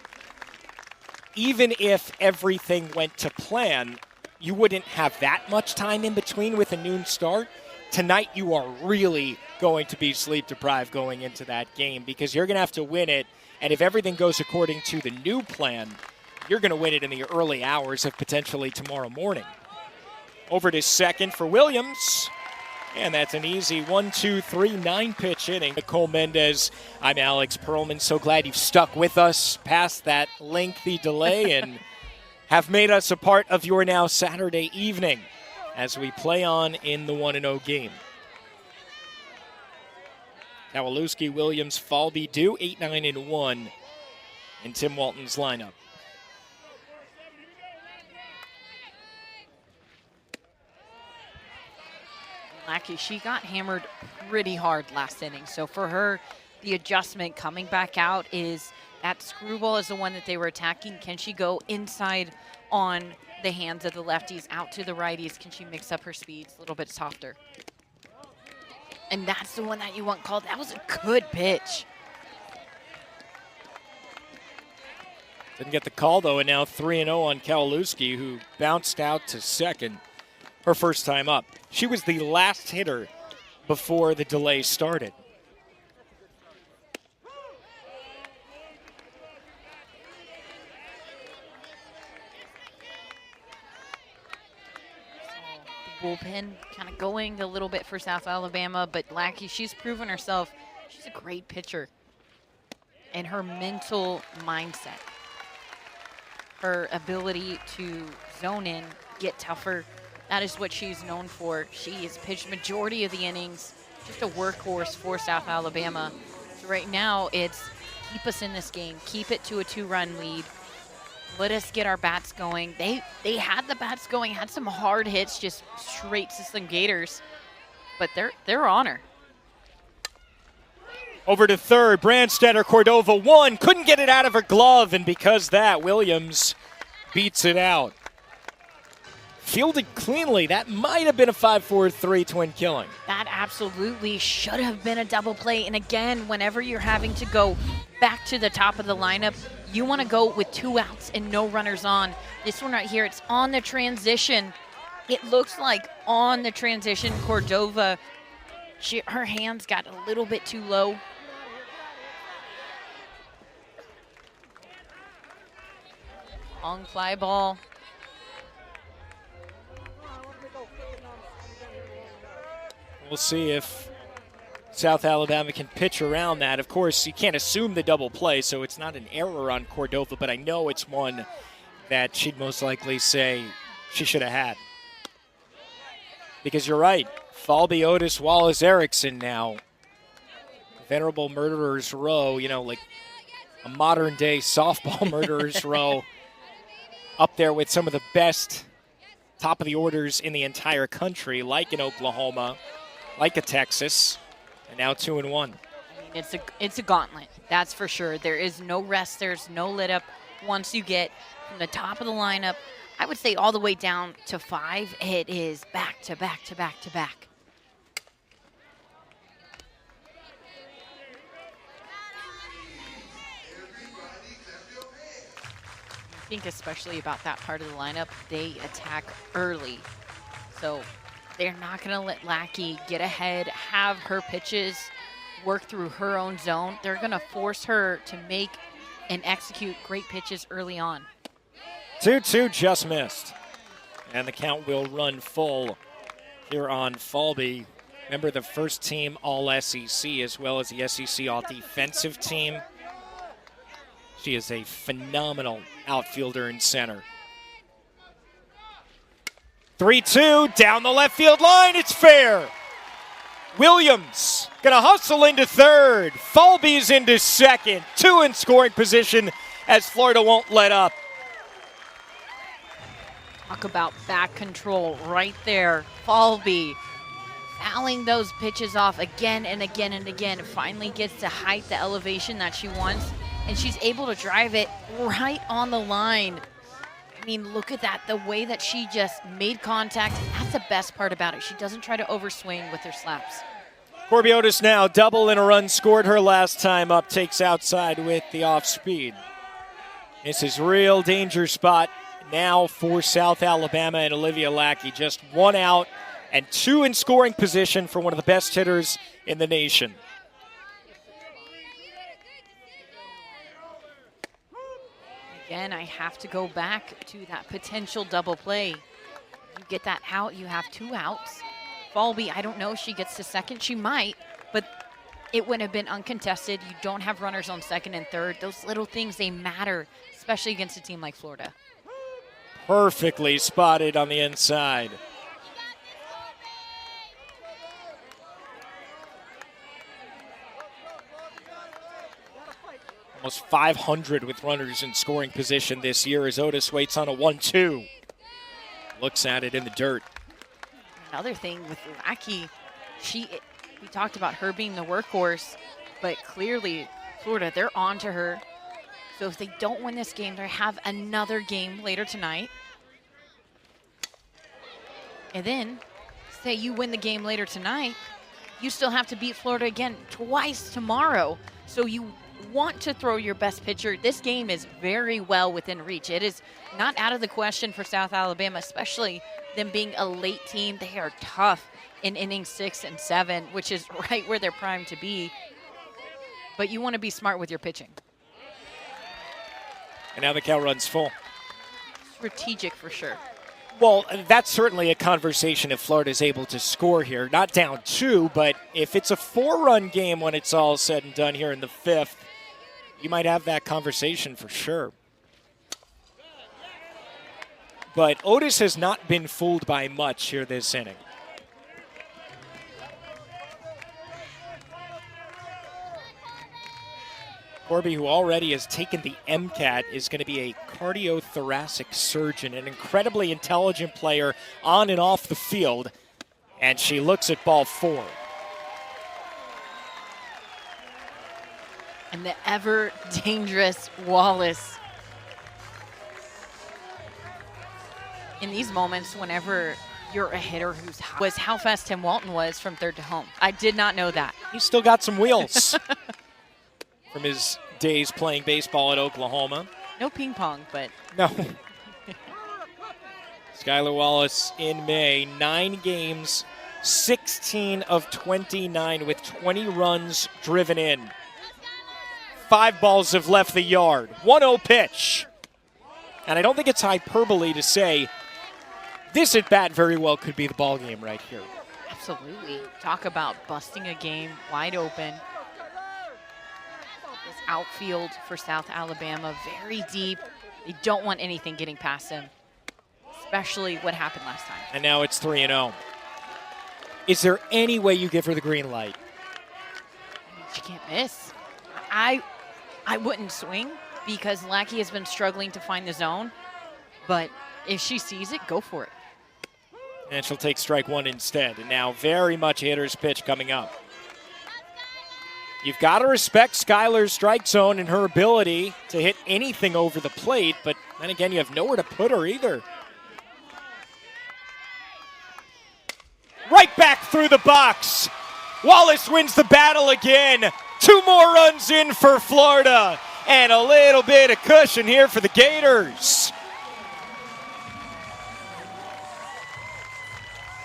even if everything went to plan, you wouldn't have that much time in between with a noon start. Tonight you are really going to be sleep deprived going into that game because you're going to have to win it. And if everything goes according to the new plan, you're going to win it in the early hours of potentially tomorrow morning. Over to second for Williams. And that's an easy 1-2-3 9-pitch inning. Nicole Mendez, I'm Alex Perlman. So glad you've stuck with us past that lengthy delay and have made us a part of your now Saturday evening as we play on in the 1-0 game. Kowalewski, Williams, Falby do 8-9-1 in Tim Walton's lineup. Lackey, she got hammered pretty hard last inning. So for her, the adjustment coming back out is that screwball is the one that they were attacking. Can she go inside on the hands of the lefties, out to the righties? Can she mix up her speeds a little bit softer? And that's the one that you want called. That was a good pitch. Didn't get the call, though, and now 3-0 on Kowalewski, who bounced out to second her first time up. She was the last hitter before the delay started. Bullpen kind of going a little bit for South Alabama, but Lackey, she's proven herself. She's a great pitcher. And her mental mindset, her ability to zone in, get tougher, that is what she's known for. She has pitched majority of the innings, just a workhorse for South Alabama. So right now it's keep us in this game, keep it to a 2-run lead. Let us get our bats going. They had the bats going, had some hard hits, just straight to some Gators, but they're on her. Over to third, Brandstetter, Cordova 1, couldn't get it out of her glove, and because that, Williams beats it out. Fielded cleanly. That might have been a 5-4-3 twin killing. That absolutely should have been a double play. And again, whenever you're having to go back to the top of the lineup, you want to go with 2 outs and no runners on. This one right here, it's on the transition. It looks like on the transition, Cordova, her hands got a little bit too low. Long fly ball. We'll see if South Alabama can pitch around that. Of course, you can't assume the double play, so it's not an error on Cordova, but I know it's one that she'd most likely say she should have had. Because you're right, Falby, Otis, Wallace, Erickson now. Venerable murderers row, like a modern-day softball murderers row, up there with some of the best top of the orders in the entire country, like in Oklahoma, like a Texas, and now 2-1. It's a gauntlet, that's for sure. There is no rest, there's no let up. Once you get from the top of the lineup, I would say all the way down to 5, it is back to back to back to back. I think especially about that part of the lineup, they attack early. So they're not going to let Lackey get ahead, have her pitches work through her own zone. They're going to force her to make and execute great pitches early on. 2-2 just missed. And the count will run full here on Falby. Remember, the first team All-SEC as well as the SEC All-Defensive team. She is a phenomenal outfielder in center. 3-2 down the left field line. It's fair. Williams gonna hustle into third. Falby's into second. 2 in scoring position as Florida won't let up. Talk about back control right there. Falby fouling those pitches off again and again and again. Finally gets to height, the elevation that she wants, and she's able to drive it right on the line. I mean, look at that, the way that she just made contact. That's the best part about it. She doesn't try to overswing with her slaps. Corby Otis now, double and a run scored her last time up, takes outside with the off speed. This is real danger spot now for South Alabama and Olivia Lackey. Just 1 out and 2 in scoring position for one of the best hitters in the nation. Again, I have to go back to that potential double play. You get that out, you have 2 outs. Falby, I don't know if she gets to second. She might, but it wouldn't have been uncontested. You don't have runners on second and third. Those little things, they matter, especially against a team like Florida. Perfectly spotted on the inside. Almost 500 with runners in scoring position this year as Otis waits on a 1-2. Looks at it in the dirt. Another thing with Lackey, we talked about her being the workhorse, but clearly Florida, they're on to her. So if they don't win this game, they have another game later tonight. And then, say you win the game later tonight, you still have to beat Florida again twice tomorrow. So you want to throw your best pitcher. This game is very well within reach. It is not out of the question for South Alabama, especially them being a late team. They are tough in innings 6 and 7, which is right where they're primed to be. But you want to be smart with your pitching. And now the count runs full. Strategic for sure. Well, that's certainly a conversation if Florida is able to score here. Not down 2, but if it's a 4-run game when it's all said and done here in the 5th, you might have that conversation for sure. But Otis has not been fooled by much here this inning. Corby, who already has taken the MCAT, is going to be a cardiothoracic surgeon, an incredibly intelligent player on and off the field. And she looks at ball 4. And the ever dangerous Wallace. In these moments, whenever you're a hitter who's was how fast Tim Walton was from third to home. I did not know that. He's still got some wheels from his days playing baseball at Oklahoma. No ping pong, but no. Skylar Wallace in May, 9 games, 16 of 29 with 20 runs driven in. 5 balls have left the yard. 1-0 pitch. And I don't think it's hyperbole to say this at bat very well could be the ball game right here. Absolutely. Talk about busting a game wide open. This outfield for South Alabama, very deep. They don't want anything getting past them, especially what happened last time. And now it's 3-0. Is there any way you give her the green light? She can't miss. I wouldn't swing because Lackey has been struggling to find the zone, but if she sees it, go for it. And she'll take strike 1 instead. And now very much a hitter's pitch coming up. You've got to respect Skylar's strike zone and her ability to hit anything over the plate, but then again, you have nowhere to put her either. Right back through the box. Wallace wins the battle again. 2 more runs in for Florida. And a little bit of cushion here for the Gators.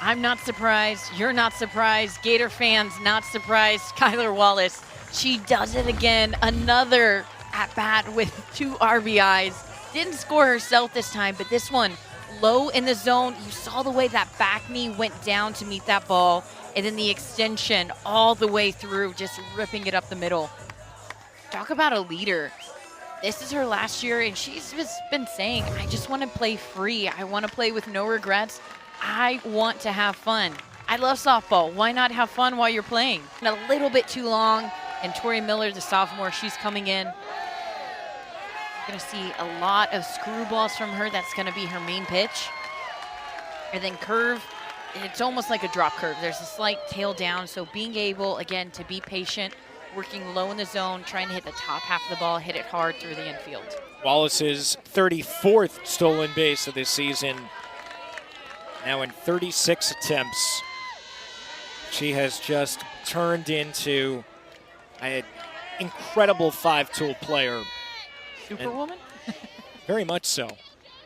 I'm not surprised. You're not surprised. Gator fans not surprised. Skylar Wallace, she does it again. Another at-bat with 2 RBIs. Didn't score herself this time, but this one low in the zone. You saw the way that back knee went down to meet that ball, and then the extension all the way through, just ripping it up the middle. Talk about a leader. This is her last year, and she's just been saying, I just want to play free. I want to play with no regrets. I want to have fun. I love softball. Why not have fun while you're playing? And a little bit too long, and Tori Miller, the sophomore, she's coming in. You're going to see a lot of screwballs from her. That's going to be her main pitch. And then curve it's almost like a drop curve. There's a slight tail down, so being able, again, to be patient, working low in the zone, trying to hit the top half of the ball, hit it hard through the infield. Wallace's 34th stolen base of this season. Now in 36 attempts. She has just turned into an incredible five-tool player. Superwoman? Very much so.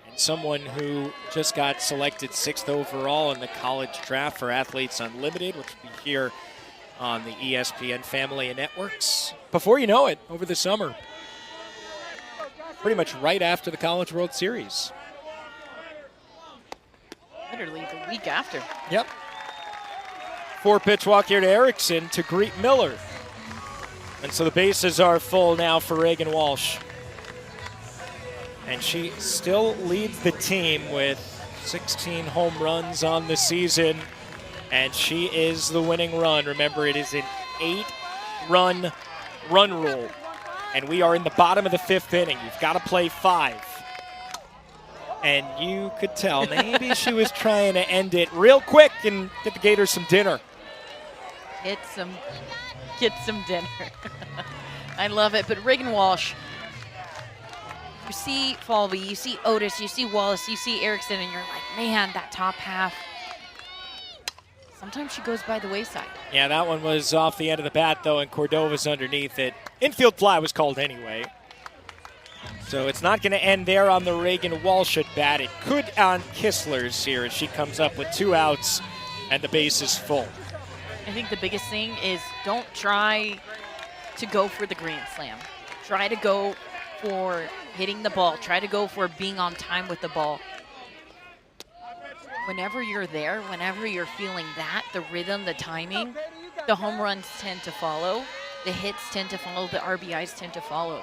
And someone who just got selected 6th overall in the college draft for Athletes Unlimited, which will be here on the ESPN family of networks. Before you know it, over the summer, pretty much right after the College World Series. Literally the week after. Yep. 4-pitch walk here to Erickson to greet Miller. And so the bases are full now for Reagan Walsh. And she still leads the team with 16 home runs on the season. And she is the winning run. Remember, it is an 8-run rule. And we are in the bottom of the 5th inning. You've got to play 5. And you could tell maybe she was trying to end it real quick and get the Gators some dinner. Get some dinner. I love it. But Reagan Walsh, you see Falvey, you see Otis, you see Wallace, you see Erickson, and you're like, man, that top half. Sometimes she goes by the wayside. Yeah, that one was off the end of the bat, though, and Cordova's underneath it. Infield fly was called anyway. So it's not going to end there on the Reagan Walsh at bat. It could on Kistler's here as she comes up with 2 outs and the base is full. I think the biggest thing is don't try to go for the grand slam. Try to go for hitting the ball. Try to go for being on time with the ball. Whenever you're there, whenever you're feeling that, the rhythm, the timing, the home runs tend to follow. The hits tend to follow. The RBIs tend to follow.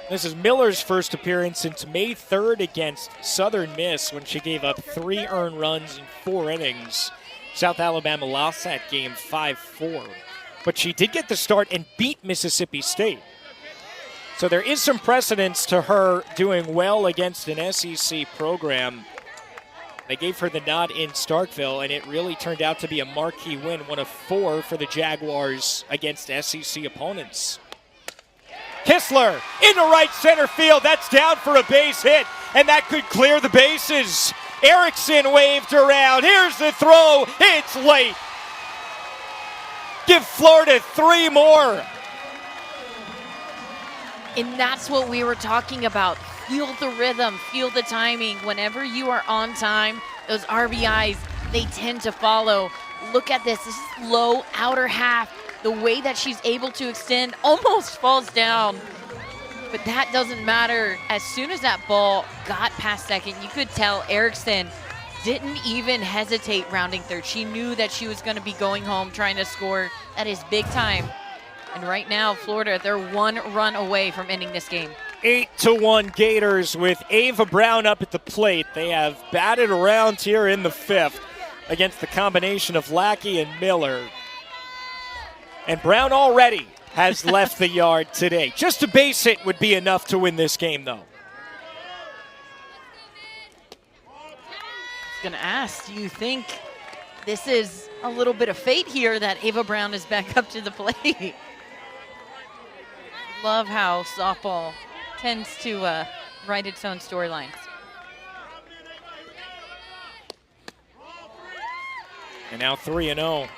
This is Miller's first appearance since May 3rd against Southern Miss when she gave up 3 earned runs in 4 innings. South Alabama lost that game 5-4. But she did get the start and beat Mississippi State. So there is some precedence to her doing well against an SEC program. They gave her the nod in Starkville, and it really turned out to be a marquee win, one of 4 for the Jaguars against SEC opponents. Kistler into right center field. That's down for a base hit, and that could clear the bases. Erickson waved around. Here's the throw. It's late. Give Florida 3 more. And that's what we were talking about. Feel the rhythm, feel the timing. Whenever you are on time, those RBIs, they tend to follow. Look at this. This is low outer half. The way that she's able to extend almost falls down. But that doesn't matter. As soon as that ball got past second, you could tell Erickson didn't even hesitate rounding third. She knew that she was going to be going home trying to score. That is big time. And right now, Florida, they're 1 run away from ending this game. 8-1 Gators with Ava Brown up at the plate. They have batted around here in the 5th against the combination of Lackey and Miller. And Brown already has left the yard today. Just a base hit would be enough to win this game, though. I was going to ask, do you think this is a little bit of fate here that Ava Brown is back up to the plate? Love how softball tends to write its own storylines. And now 3-0.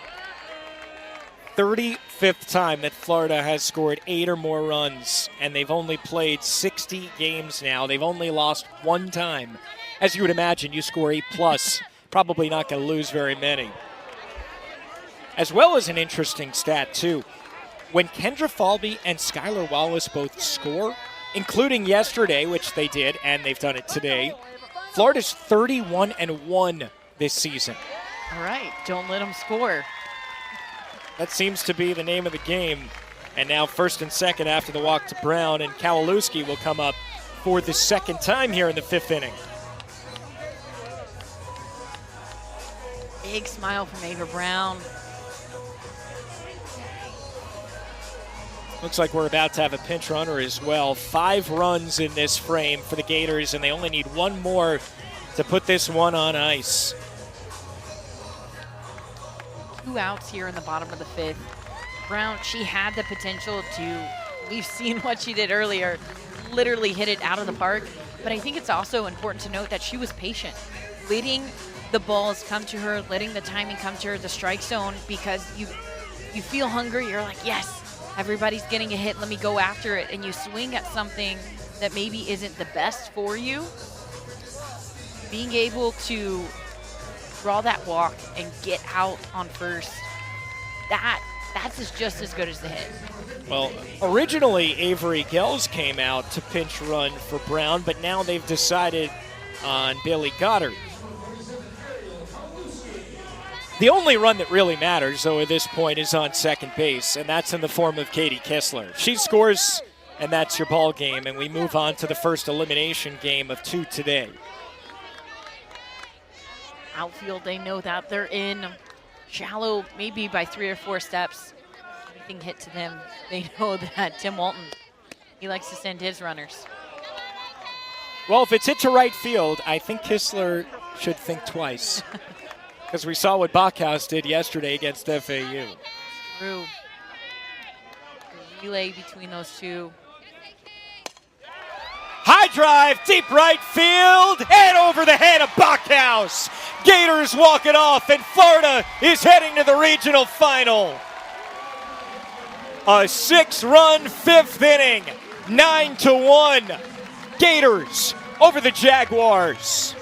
35th time that Florida has scored 8 or more runs, and they've only played 60 games now. They've only lost 1 time. As you would imagine, you score 8+, probably not going to lose very many. As well as an interesting stat, too. When Kendra Falvey and Skylar Wallace both score, including yesterday, which they did, and they've done it today, Florida's 31-1 this season. All right, don't let them score. That seems to be the name of the game. And now first and second after the walk to Brown, and Kowalewski will come up for the 2nd time here in the 5th inning. Big smile from Ava Brown. Looks like we're about to have a pinch runner as well. 5 runs in this frame for the Gators, and they only need one more to put this one on ice. 2 outs here in the bottom of the 5th. Brown, she had the potential to, we've seen what she did earlier, literally hit it out of the park. But I think it's also important to note that she was patient, letting the balls come to her, letting the timing come to her, the strike zone, because you feel hungry. You're like, yes, everybody's getting a hit. Let me go after it. And you swing at something that maybe isn't the best for you. Being able to draw that walk and get out on first, that's just as good as the hit. Well, originally Avery Gels came out to pinch run for Brown, but now they've decided on Bailey Goddard. The only run that really matters, though, at this point is on second base, and that's in the form of Katie Kistler. She scores, and that's your ball game, and we move on to the first elimination game of 2 today. Outfield, they know that they're in shallow, maybe by 3 or 4 steps. Anything hit to them, they know that Tim Walton, he likes to send his runners. Well, if it's hit to right field, I think Kistler should think twice. Because we saw what Bachhaus did yesterday against FAU. True. The relay between those two. High drive, deep right field, and over the head of Bachhaus. Gators walk it off, and Florida is heading to the regional final. A 6-run 5th inning, 9-1. Gators over the Jaguars.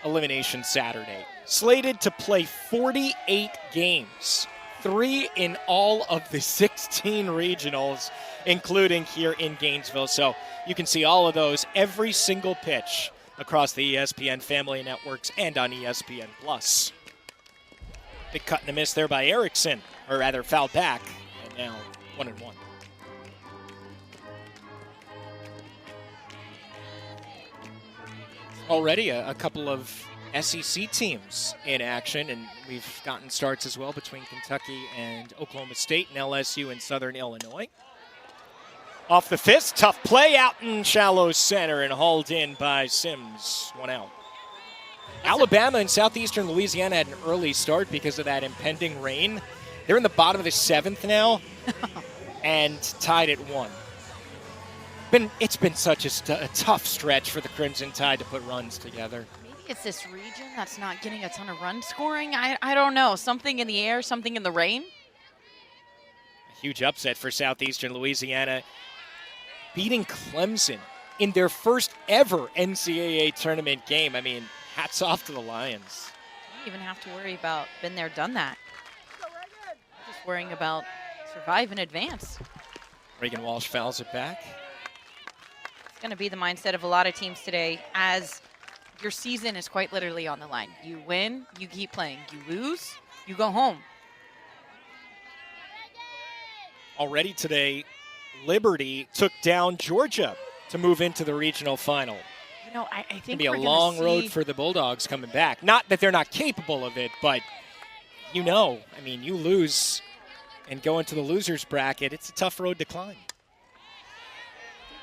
Elimination Saturday. Slated to play 48 games, 3 in all of the 16 regionals, including here in Gainesville. So you can see all of those, every single pitch across the ESPN family networks and on ESPN+. Big cut and a miss there by Erickson, or rather foul back, and now 1-1. Already a couple of SEC teams in action, and we've gotten starts as well between Kentucky and Oklahoma State and LSU and Southern Illinois. Off the fist, tough play out in shallow center and hauled in by Sims. 1 out. Alabama and southeastern Louisiana had an early start because of that impending rain. They're in the bottom of the 7th now and tied at 1. It's been such a tough stretch for the Crimson Tide to put runs together. Maybe it's this region that's not getting a ton of run scoring. I don't know. Something in the air, something in the rain. A huge upset for southeastern Louisiana, beating Clemson in their first ever NCAA tournament game. I mean, hats off to the Lions. You don't even have to worry about been there, done that. Just worrying about survive in advance. Reagan Walsh fouls it back. It's going to be the mindset of a lot of teams today, as your season is quite literally on the line. You win, you keep playing. You lose, you go home. Already today, Liberty took down Georgia to move into the regional final. You know, I think it's going to be a long road for the Bulldogs coming back. Not that they're not capable of it, but you lose and go into the loser's bracket, it's a tough road to climb.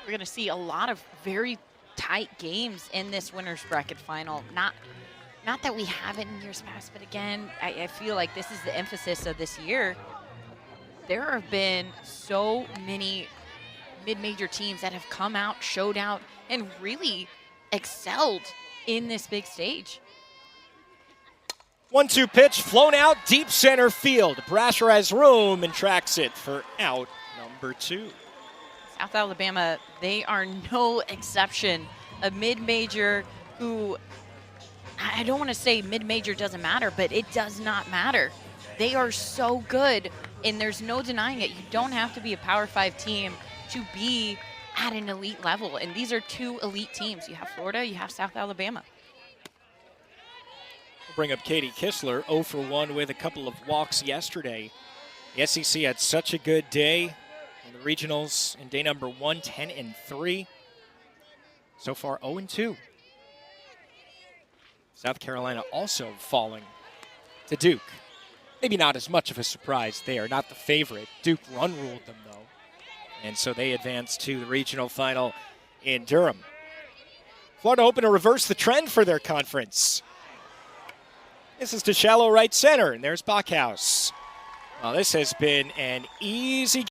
We're going to see a lot of very tight games in this winner's bracket final. Not that we haven't in years past, but again, I feel like this is the emphasis of this year. There have been so many mid-major teams that have come out, showed out, and really excelled in this big stage. 1-2 pitch, flown out, deep center field. Brasher has room and tracks it for out number 2. South Alabama, they are no exception. A mid-major who, I don't want to say mid-major doesn't matter, but it does not matter. They are so good, and there's no denying it. You don't have to be a Power 5 team to be at an elite level, and these are 2 elite teams. You have Florida, you have South Alabama. We'll bring up Katie Kistler, 0 for 1 with a couple of walks yesterday. The SEC had such a good day. In the regionals in day number 1, 10-3. So far, 0-2. South Carolina also falling to Duke. Maybe not as much of a surprise there. Not the favorite. Duke run-ruled them, though. And so they advance to the regional final in Durham. Florida hoping to reverse the trend for their conference. This is to shallow right center, and there's Bachhaus. Well, this has been an easy